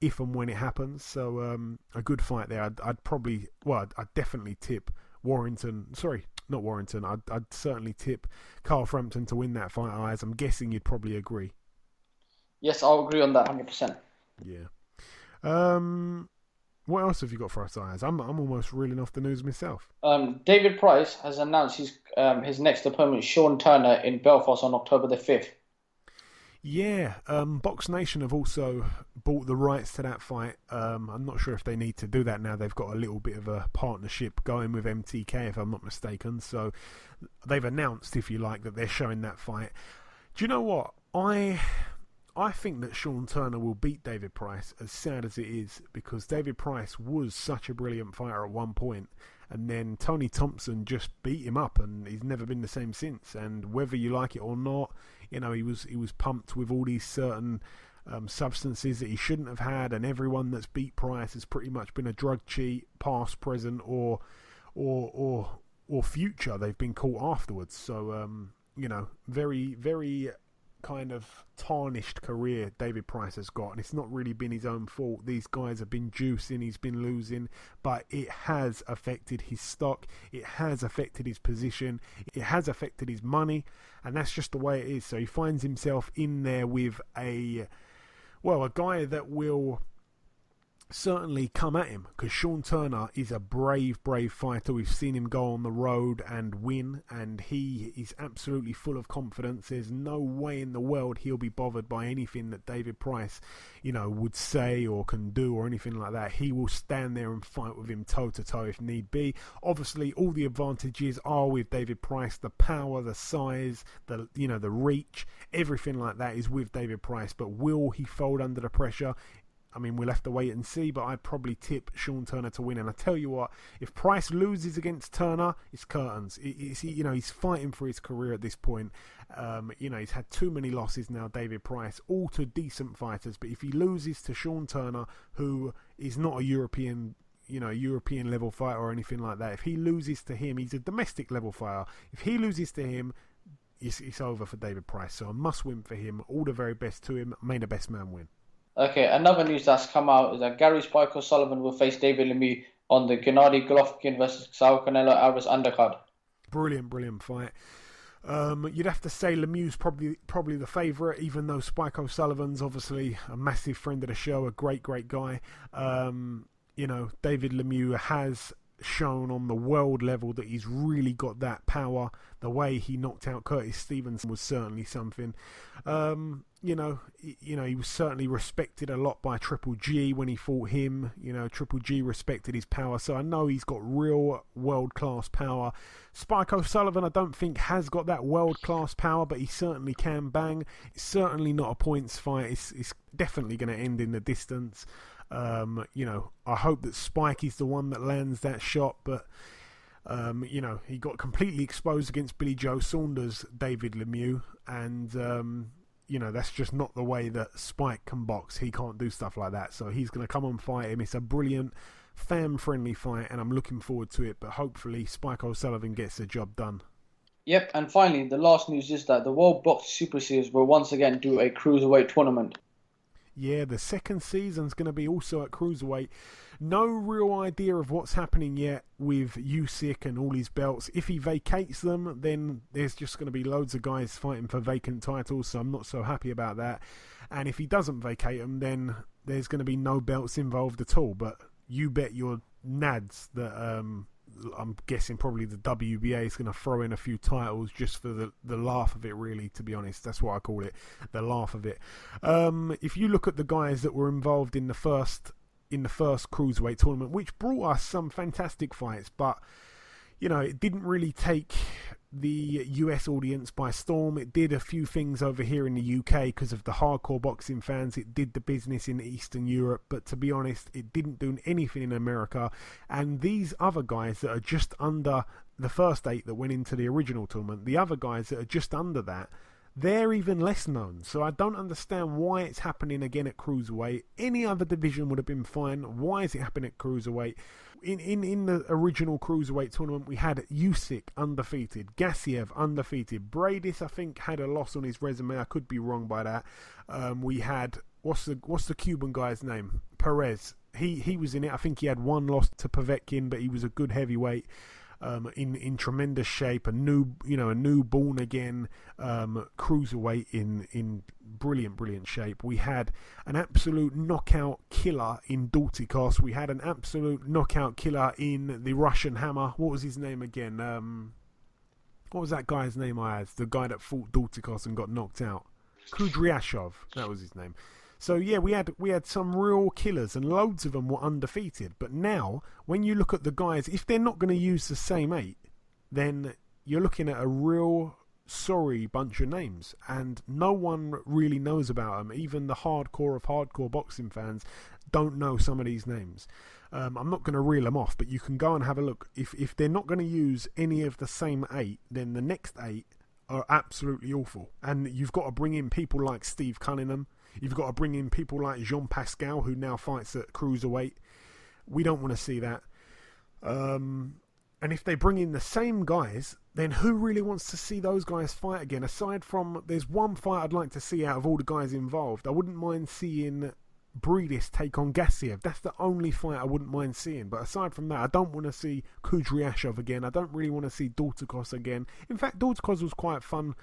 if and when it happens. So a good fight there. I'd definitely tip Warrington. Sorry, not Warrington. I'd certainly tip Carl Frampton to win that fight, as I'm guessing you'd probably agree. Yes, I'll agree on that 100%. Yeah. What else have you got for us, Ayaz? I'm almost reeling off the news myself. David Price has announced his next opponent, Sean Turner, in Belfast on October the 5th. Yeah, Box Nation have also bought the rights to that fight. I'm not sure if they need to do that now. They've got a little bit of a partnership going with MTK, if I'm not mistaken. So they've announced, if you like, that they're showing that fight. Do you know what? I think that Sean Turner will beat David Price, as sad as it is, because David Price was such a brilliant fighter at one point, and then Tony Thompson just beat him up, and he's never been the same since. And whether you like it or not, he was pumped with all these certain substances that he shouldn't have had, and everyone that's beat Price has pretty much been a drug cheat, past, present, or future. They've been caught afterwards. So very, very kind of tarnished career David Price has got, and it's not really been his own fault. These guys have been juicing, he's been losing, but it has affected his stock, it has affected his position, it has affected his money, and that's just the way it is. So he finds himself in there with a guy that will certainly come at him, because Sean Turner is a brave fighter. We've seen him go on the road and win, and he is absolutely full of confidence. There's no way in the world he'll be bothered by anything that David Price, would say or can do or anything like that. He will stand there and fight with him toe to toe if need be. Obviously, all the advantages are with David Price: the power, the size, the reach, everything like that is with David Price. But will he fold under the pressure? I mean, we'll have to wait and see, but I'd probably tip Sean Turner to win. And I tell you what, if Price loses against Turner, it's curtains. He's fighting for his career at this point. He's had too many losses now, David Price, all to decent fighters. But if he loses to Sean Turner, who is not a European level fighter or anything like that, if he loses to him, he's a domestic level fighter. If he loses to him, it's over for David Price. So a must win for him. All the very best to him. May the best man win. Okay, another news that's come out is that Gary Spike O'Sullivan will face David Lemieux on the Gennady Golovkin versus Saul Canelo Alvarez undercard. Brilliant fight. You'd have to say Lemieux's probably the favourite, even though Spike O'Sullivan's obviously a massive friend of the show, a great guy. David Lemieux has shown on the world level that he's really got that power. The way he knocked out Curtis Stevenson was certainly something. He was certainly respected a lot by Triple G when he fought him. Triple G respected his power, so I know he's got real world-class power. Spike O'Sullivan, I don't think has got that world-class power, but he certainly can bang. It's certainly not a points fight. It's definitely going to end in the distance. I hope that Spike is the one that lands that shot, but he got completely exposed against Billy Joe Saunders, David Lemieux, and that's just not the way that Spike can box. He can't do stuff like that, so he's going to come and fight him. It's a brilliant, fan-friendly fight, and I'm looking forward to it, but hopefully Spike O'Sullivan gets the job done. Yep, and finally, the last news is that the World Box Super Series will once again do a cruiserweight tournament. Yeah, the second season's going to be also at cruiserweight. No real idea of what's happening yet with Usyk and all his belts. If he vacates them, then there's just going to be loads of guys fighting for vacant titles, so I'm not so happy about that. And if he doesn't vacate them, then there's going to be no belts involved at all. But you bet your nads that I'm guessing probably the WBA is going to throw in a few titles just for the laugh of it, really, to be honest. That's what I call it, the laugh of it. If you look at the guys that were involved in the first cruiserweight tournament, which brought us some fantastic fights, but it didn't really take the US audience by storm. It did a few things over here in the UK because of the hardcore boxing fans. It did the business in Eastern Europe, but to be honest, it didn't do anything in America. And these other guys that are just under the first 8 that went into the original tournament, the other guys that are just under that, they're even less known. So I don't understand why it's happening again at cruiserweight. Any other division would have been fine. Why is it happening at cruiserweight? In the original cruiserweight tournament, we had Usyk undefeated, Gassiev undefeated, Bradis I think had a loss on his resume. I could be wrong by that. We had what's the Cuban guy's name? Perez. He was in it. I think he had one loss to Povetkin, but he was a good heavyweight. In tremendous shape, a newborn again cruiserweight in brilliant shape. We had an absolute knockout killer in Dultikos. We had an absolute knockout killer in the Russian Hammer. What was his name again? What was that guy's name? The guy that fought Dultikos and got knocked out. Kudryashov, that was his name. So yeah, we had some real killers, and loads of them were undefeated. But now, when you look at the guys, if they're not going to use the same 8, then you're looking at a real sorry bunch of names, and no one really knows about them. Even the hardcore of hardcore boxing fans don't know some of these names. I'm not going to reel them off, but you can go and have a look. If they're not going to use any of the same 8, then the next 8 are absolutely awful. And you've got to bring in people like Steve Cunningham. You've got to bring in people like Jean Pascal, who now fights at cruiserweight. We don't want to see that. And if they bring in the same guys, then who really wants to see those guys fight again? Aside from, there's one fight I'd like to see out of all the guys involved. I wouldn't mind seeing Breedis take on Gassiev. That's the only fight I wouldn't mind seeing. But aside from that, I don't want to see Kudryashov again. I don't really want to see Dorticos again. In fact, Dorticos was quite fun.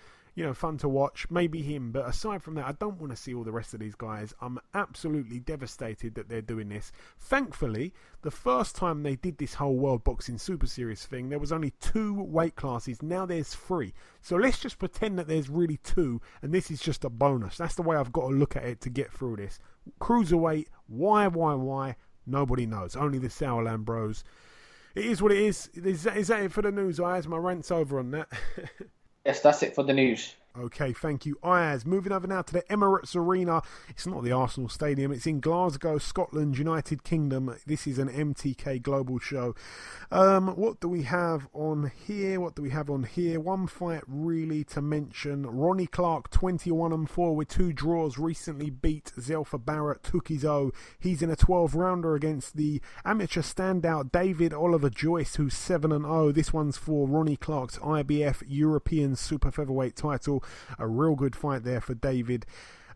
Fun to watch, maybe him, but aside from that, I don't want to see all the rest of these guys. I'm absolutely devastated that they're doing this. Thankfully, the first time they did this whole World Boxing Super Series thing, there was only 2 weight classes. Now there's 3. So let's just pretend that there's really 2, and this is just a bonus. That's the way I've got to look at it to get through this. Cruiserweight, why? Nobody knows. Only the Sauerland bros. It is what it is. Is that it for the news, Ayaz? My rant's over on that. Yes, that's it for the news. Okay, thank you, Ayaz. Moving over now to the Emirates Arena. It's not the Arsenal Stadium. It's in Glasgow, Scotland, United Kingdom. This is an MTK Global show. What do we have on here? One fight really to mention. Ronnie Clark, 21-4 with 2 draws. Recently beat Zelfa Barrett, took his O. He's in a 12-rounder against the amateur standout David Oliver Joyce, who's 7-0. This one's for Ronnie Clark's IBF European Super-Featherweight title. A real good fight there for David.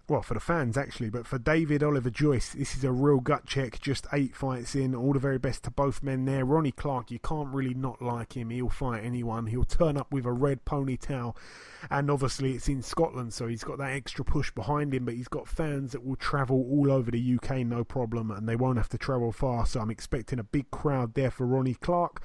Well, for the fans actually, but for David Oliver Joyce, this is a real gut check. Just 8 fights in. All the very best to both men there. Ronnie Clark, you can't really not like him. He'll fight anyone. He'll turn up with a red ponytail. And obviously it's in Scotland, so he's got that extra push behind him, but he's got fans that will travel all over the UK, no problem, and they won't have to travel far, so I'm expecting a big crowd there for Ronnie Clark.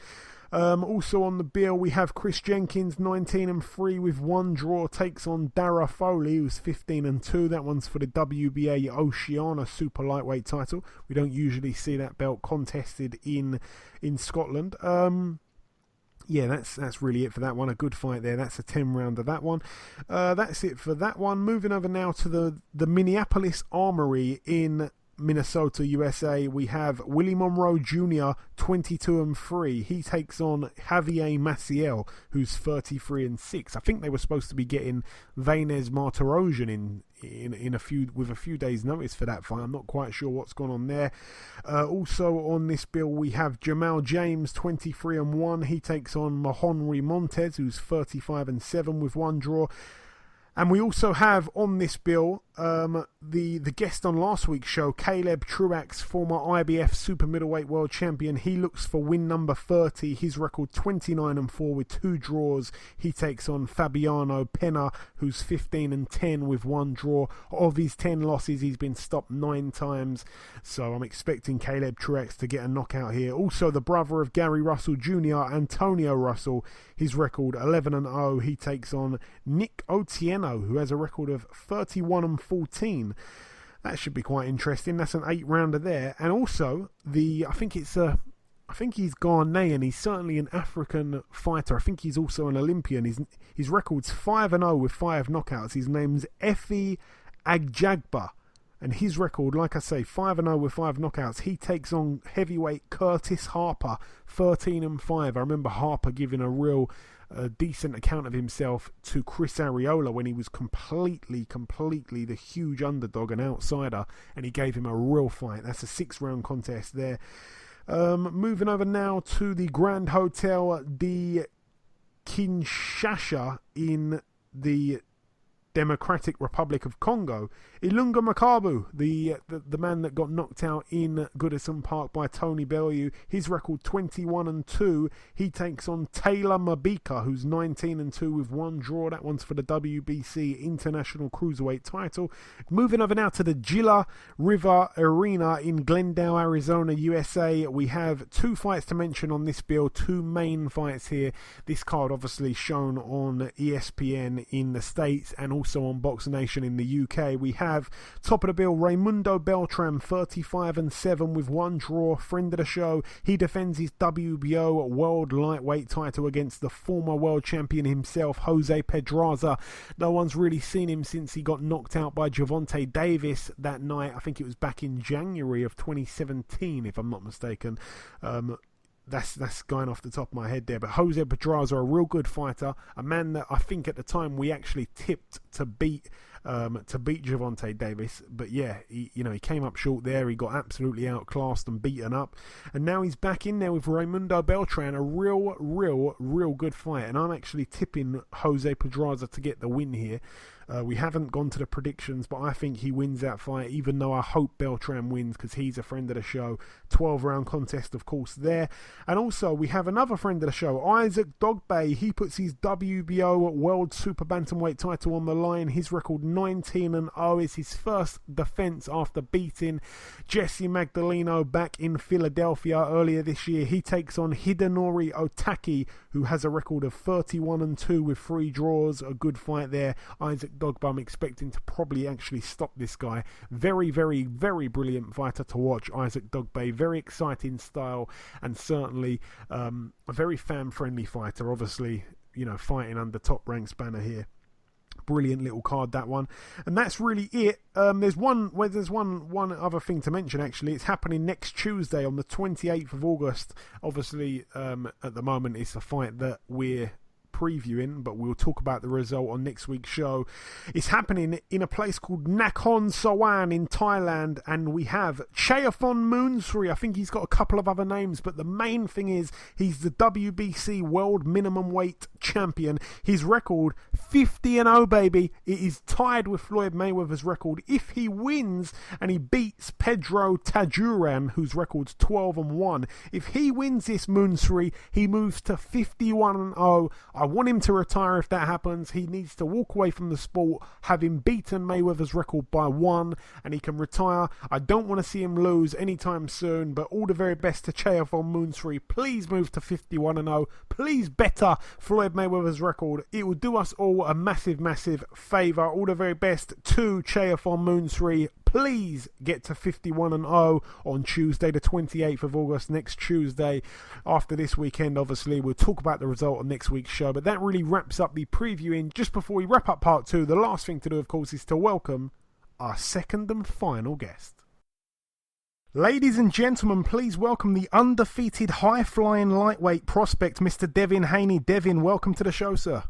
Also on the bill, we have Chris Jenkins, 19-3 with 1 draw, takes on Dara Foley, who's 15-2. That one's for the WBA Oceania Super Lightweight title. We don't usually see that belt contested in Scotland. Yeah, that's really it for that one. A good fight there. That's a 10-rounder, that one. That's it for that one. Moving over now to the Minneapolis Armory in Minnesota, USA. We have Willie Monroe Jr., 22-3. He takes on Javier Maciel, who's 33-6. I think they were supposed to be getting Vanes Martirosyan with a few days' notice for that fight. I'm not quite sure what's gone on there. Also on this bill, we have Jamal James, 23-1. He takes on Mahonry Montez, who's 35-7 with 1 draw. And we also have on this bill the guest on last week's show, Caleb Truax, former IBF Super Middleweight World Champion. He looks for win number 30. His record 29-4 with 2 draws. He takes on Fabiano Pena, who's 15-10 with 1 draw. Of his 10 losses, he's been stopped 9 times. So I'm expecting Caleb Truax to get a knockout here. Also, the brother of Gary Russell Jr., Antonio Russell, his record 11-0. He takes on Nick Otieno, who has a record of 31-14. That should be quite interesting. That's an 8-rounder there. And also, I think he's Ghanaian. He's certainly an African fighter. I think he's also an Olympian. His record's 5-0 with 5 knockouts. His name's Efi Agjagba. And his record, like I say, 5-0 with 5 knockouts. He takes on heavyweight Curtis Harper, 13-5. I remember Harper giving a real decent account of himself to Chris Arreola when he was completely the huge underdog and outsider, and he gave him a real fight. That's a 6-round contest there. Moving over now to the Grand Hotel de Kinshasa in the Democratic Republic of Congo. Ilunga Makabu, the man that got knocked out in Goodison Park by Tony Bellew, his record 21-2. He takes on Taylor Mabika, who's 19-2 with 1 draw. That one's for the WBC International Cruiserweight title. Moving over now to the Gila River Arena in Glendale, Arizona, USA. We have 2 fights to mention on this bill, 2 main fights here. This card obviously shown on ESPN in the States and also on Box Nation in the UK. We have top of the bill Raimundo Beltran, 35-7 with 1 draw, friend of the show. He defends his WBO World Lightweight title against the former world champion himself, Jose Pedraza. No one's really seen him since he got knocked out by Gervonta Davis that night. I think it was back in January of 2017, if I'm not mistaken. That's going off the top of my head there. But Jose Pedraza, a real good fighter, a man that I think at the time we actually tipped to beat to beat Gervonta Davis. But yeah, he came up short there. He got absolutely outclassed and beaten up. And now he's back in there with Raimundo Beltran, a real good fight. And I'm actually tipping Jose Pedraza to get the win here. We haven't gone to the predictions, but I think he wins that fight, even though I hope Beltran wins because he's a friend of the show. 12-round contest, of course, there. And also, we have another friend of the show, Isaac Dogbay. He puts his WBO World Super Bantamweight title on the line. His record 19-0 is his first defense after beating Jesse Magdaleno back in Philadelphia earlier this year. He takes on Hidenori Otaki, who has a record of 31-2 with 3 draws. A good fight there. Isaac Dogbay, I'm expecting to probably actually stop this guy. Very brilliant fighter to watch, Isaac Dogbay. Very exciting style, and certainly a very fan-friendly fighter. Obviously, fighting under Top Ranks banner here. Brilliant little card, that one. And that's really it. There's one other thing to mention, actually. It's happening next Tuesday on the 28th of August. Obviously, at the moment, it's a fight that we're previewing, but we'll talk about the result on next week's show. It's happening in a place called Nakhon Sawan in Thailand, and we have Chayaphon Moonsri. I think he's got a couple of other names, but the main thing is he's the WBC World Minimum Weight Champion. His record 50-0, baby. It is tied with Floyd Mayweather's record. If he wins and he beats Pedro Tajuran, whose record's 12-1, if he wins this, Moonsri, he moves to 51-0. I want him to retire if that happens. He needs to walk away from the sport, having beaten Mayweather's record by 1, and he can retire. I don't want to see him lose anytime soon, but all the very best to Chayaphon Moonsri. Please move to 51-0. Please better Floyd Mayweather's record. It will do us all a massive favour. All the very best to Chayaphon Moonsri. Please get to 51-0 on Tuesday, the 28th of August, next Tuesday. After this weekend, obviously, we'll talk about the result on next week's show. But that really wraps up the previewing. Just before we wrap up part 2, the last thing to do, of course, is to welcome our second and final guest. Ladies and gentlemen, please welcome the undefeated high-flying lightweight prospect, Mr. Devin Haney. Devin, welcome to the show, sir.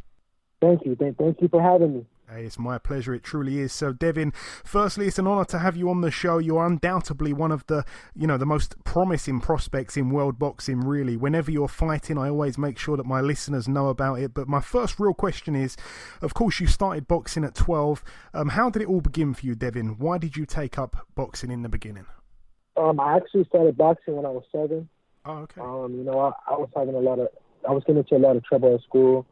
Thank you. Thank you for having me. Hey, it's my pleasure. It truly is. So, Devin, firstly, it's an honour to have you on the show. You're undoubtedly one of the most promising prospects in world boxing, really. Whenever you're fighting, I always make sure that my listeners know about it. But my first real question is, of course, you started boxing at 12. How did it all begin for you, Devin? Why did you take up boxing in the beginning? I actually started boxing when I was 7. Oh, okay. I was getting into a lot of trouble at school.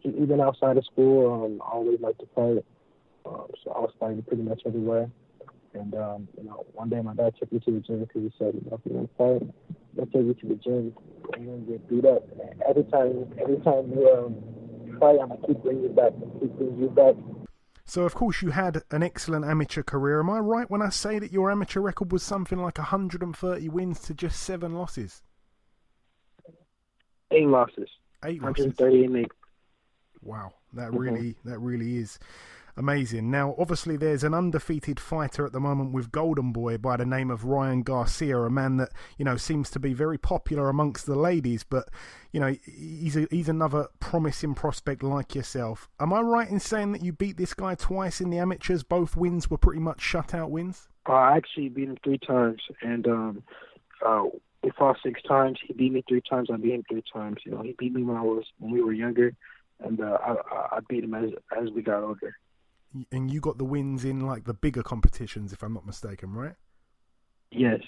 Even outside of school, I always liked to fight. So I was fighting pretty much everywhere. And, one day my dad took me to the gym because he said, if you want to fight, I'll take you to the gym and you're going to get beat up. And every time you fight, I'm going to keep bringing you back. So, of course, you had an excellent amateur career. Am I right when I say that your amateur record was something like 130 wins to just 7 losses? 8 losses. 8 losses. 130 and 8. Wow, that really is amazing. Now, obviously, there's an undefeated fighter at the moment with Golden Boy by the name of Ryan Garcia, a man that seems to be very popular amongst the ladies, but he's another promising prospect like yourself. Am I right in saying that you beat this guy twice in the amateurs? Both wins were pretty much shutout wins. I actually beat him 3 times, and we fought 6 times. He beat me 3 times. I beat him 3 times. He beat me when we were younger. And I beat him as we got older. And you got the wins in like the bigger competitions, if I'm not mistaken, right? Yes.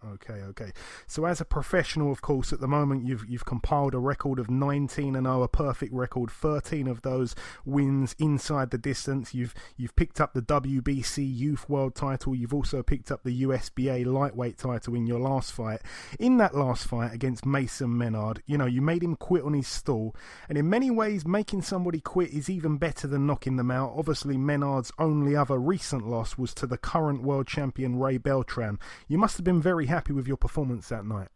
Okay. So as a professional, of course, at the moment you've compiled a record of 19-0, a perfect record. 13 of those wins inside the distance. You've picked up the WBC Youth World title. You've also picked up the USBA lightweight title in your last fight. In that last fight against Mason Menard, you made him quit on his stall. And in many ways, making somebody quit is even better than knocking them out. Obviously, Menard's only other recent loss was to the current world champion Ray Beltran. You must have been very happy with your performance that night.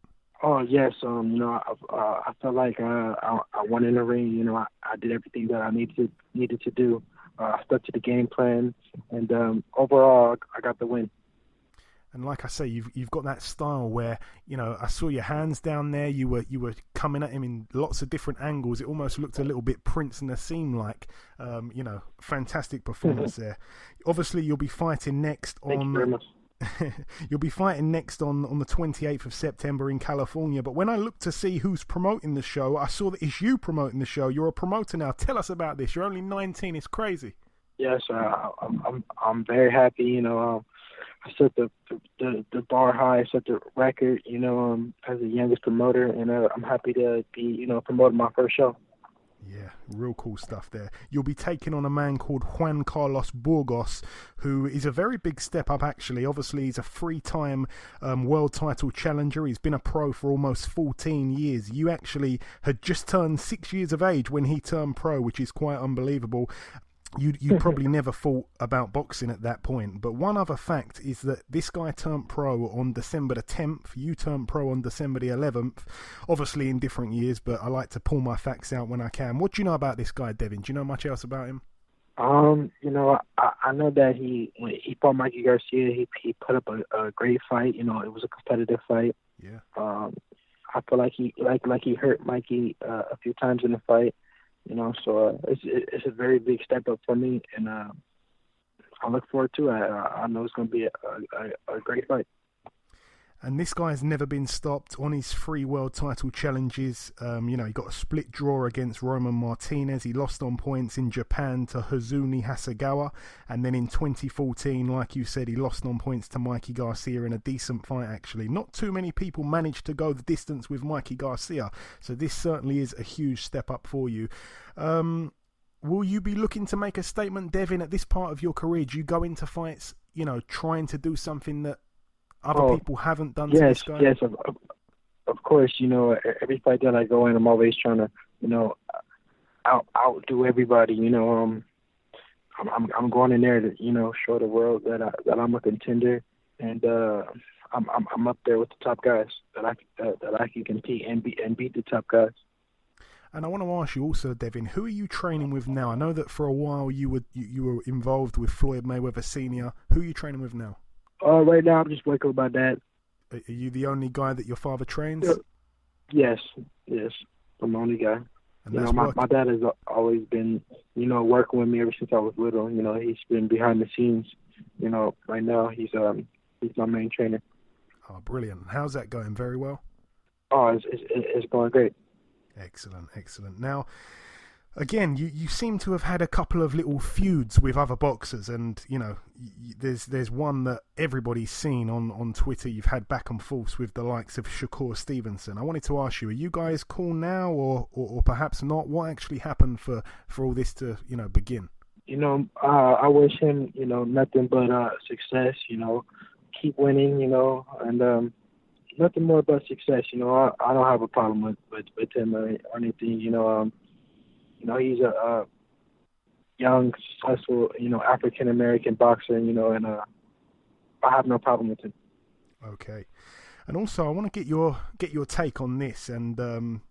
Oh yes, I felt like I won in the ring. I did everything that I needed to do. I stuck to the game plan, and overall, I got the win. And like I say, you've got that style where, I saw your hands down there. You were coming at him in lots of different angles. It almost looked a little bit Prince and Nassim like. Fantastic performance there. Obviously, you'll be fighting next on. Thank you very much. You'll be fighting next on the 28th of September in California. But when I looked to see who's promoting the show, I saw that it's you promoting the show. You're a promoter now. Tell us about this. You're only 19. It's crazy. Yes, I'm very happy. I set the bar high, set the record, as the youngest promoter, and I'm happy to be, promoting my first show. Yeah, real cool stuff there. You'll be taking on a man called Juan Carlos Burgos, who is a very big step up, actually. Obviously, he's a 3-time world title challenger. He's been a pro for almost 14 years. You actually had just turned 6 years of age when he turned pro, which is quite unbelievable. You probably never thought about boxing at that point. But one other fact is that this guy turned pro on December the 10th. You turned pro on December the 11th. Obviously in different years, but I like to pull my facts out when I can. What do you know about this guy, Devin? Do you know much else about him? I know that when he fought Mikey Garcia, he put up a great fight. It was a competitive fight. Yeah. I feel like he hurt Mikey a few times in the fight. So it's a very big step up for me, and I look forward to it. I know it's going to be a great fight. And this guy has never been stopped on his 3 world title challenges. He got a split draw against Roman Martinez. He lost on points in Japan to Hizumi Hasegawa. And then in 2014, like you said, he lost on points to Mikey Garcia in a decent fight, actually. Not too many people managed to go the distance with Mikey Garcia. So this certainly is a huge step up for you. Will you be looking to make a statement, Devin, at this part of your career? Do you go into fights, trying to do something that other people haven't done to this guy? Yes, of course. Every fight that I go in, I'm always trying to, outdo everybody. I'm going in there to, show the world that I'm a contender, and I'm up there with the top guys that I can compete and beat the top guys. And I want to ask you also, Devin, who are you training with now? I know that for a while you were involved with Floyd Mayweather Sr. Who are you training with now? Right now, I'm just working with my dad. Are you the only guy that your father trains? Yes. I'm the only guy. And my dad has always been, working with me ever since I was little. He's been behind the scenes. Right now he's my main trainer. Oh, brilliant! How's that going? Very well. Oh, it's going great. Excellent. Now, again, you seem to have had a couple of little feuds with other boxers, and there's one that everybody's seen on Twitter. You've had back and forths with the likes of Shakur Stevenson. I wanted to ask you, are you guys cool now, or perhaps not? What actually happened for all this to begin? I wish him nothing but success. Keep winning. And nothing more but success. I don't have a problem with him or anything. He's a young, successful, African American boxer, and I have no problem with him. Okay, and also I want to get your take on this, and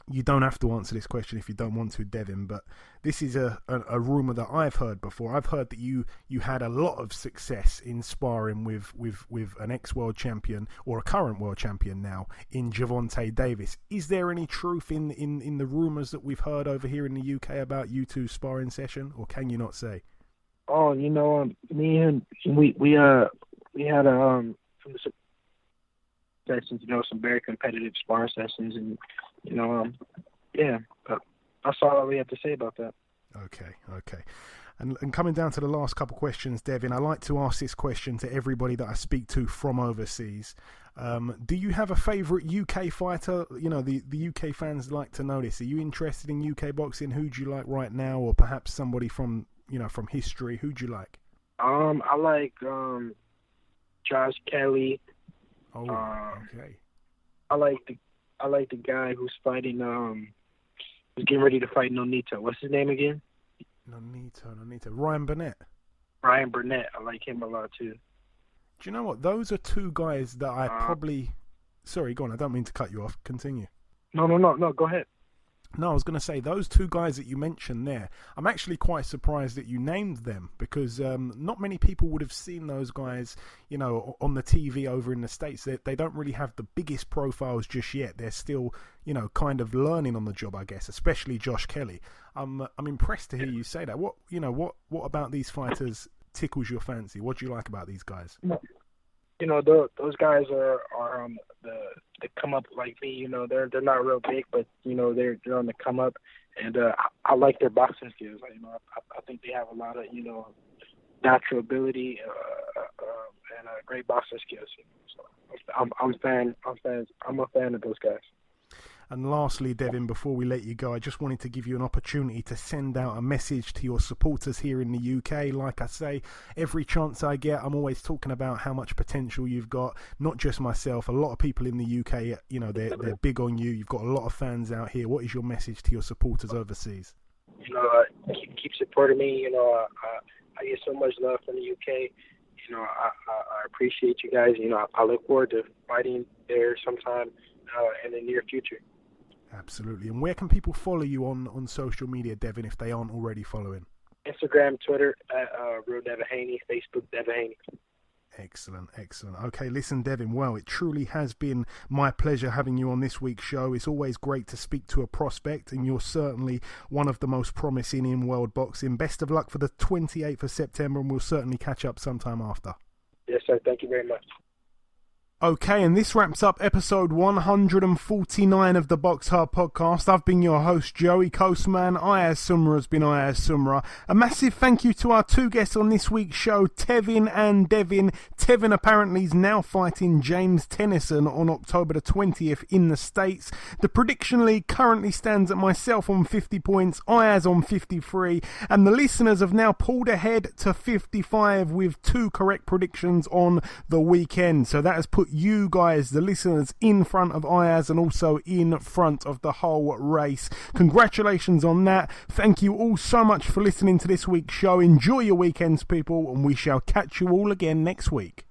you don't have to answer this question if you don't want to, Devin, but this is a rumor that I've heard before. I've heard that you had a lot of success in sparring with an ex-world champion, or a current world champion now, in Gervonta Davis. Is there any truth in the rumors that we've heard over here in the UK about you two sparring session, or can you not say? Oh, me and we had some sessions, some very competitive sparring sessions, and that's all we have to say about that. Okay. And coming down to the last couple questions, Devin, I like to ask this question to everybody that I speak to from overseas. Do you have a favourite UK fighter? The UK fans like to know this. Are you interested in UK boxing? Who do you like right now, or perhaps somebody from history? Who do you like? I like Josh Kelly. Oh, okay. I like the guy who's fighting. Who's getting ready to fight Nonito. What's his name again? Nonito. Ryan Burnett. Ryan Burnett. I like him a lot too. Do you know what? Those are two guys that I probably. Sorry, go on. I don't mean to cut you off. Continue. No. Go ahead. No, I was going to say, those two guys that you mentioned there, I'm actually quite surprised that you named them, because not many people would have seen those guys, you know, on the TV over in the States. They don't really have the biggest profiles just yet. They're still, you know, kind of learning on the job, I guess, especially Josh Kelly. I'm impressed to hear you say that. What about these fighters tickles your fancy? What do you like about these guys? You know, those guys are the come up like me. You know, they're not real big, but you know they're on the come up, and I like their boxing skills. You know, I think they have a lot of, you know, natural ability and great boxing skills. You know? So I'm a fan of those guys. And lastly, Devin, before we let you go, I just wanted to give you an opportunity to send out a message to your supporters here in the UK. Like I say, every chance I get, I'm always talking about how much potential you've got. Not just myself, a lot of people in the UK, you know, they're big on you. You've got a lot of fans out here. What is your message to your supporters overseas? You know, keep supporting me. You know, I get so much love from the UK. You know, I appreciate you guys. You know, I look forward to fighting there sometime in the near future. Absolutely. And where can people follow you on social media, Devin, if they aren't already following? Instagram, Twitter, Real Devin Haney, Facebook, Devin Haney. Excellent. Okay, listen, Devin, well, it truly has been my pleasure having you on this week's show. It's always great to speak to a prospect, and you're certainly one of the most promising in world boxing. Best of luck for the 28th of September, and we'll certainly catch up sometime after. Yes, sir. Thank you very much. Okay, and this wraps up episode 149 of the BoxHard Podcast. I've been your host, Joey Coastman. Ayaz Sumra has been Ayaz Sumra. A massive thank you to our two guests on this week's show, Tevin and Devin. Tevin apparently is now fighting James Tennyson on October the 20th in the States. The prediction league currently stands at myself on 50 points, Ayaz on 53, and the listeners have now pulled ahead to 55 with 2 correct predictions on the weekend. So that has put you guys, the listeners, in front of Ayaz and also in front of the whole race. Congratulations on that. Thank you all so much for listening to this week's show. Enjoy your weekends, people, and we shall catch you all again next week.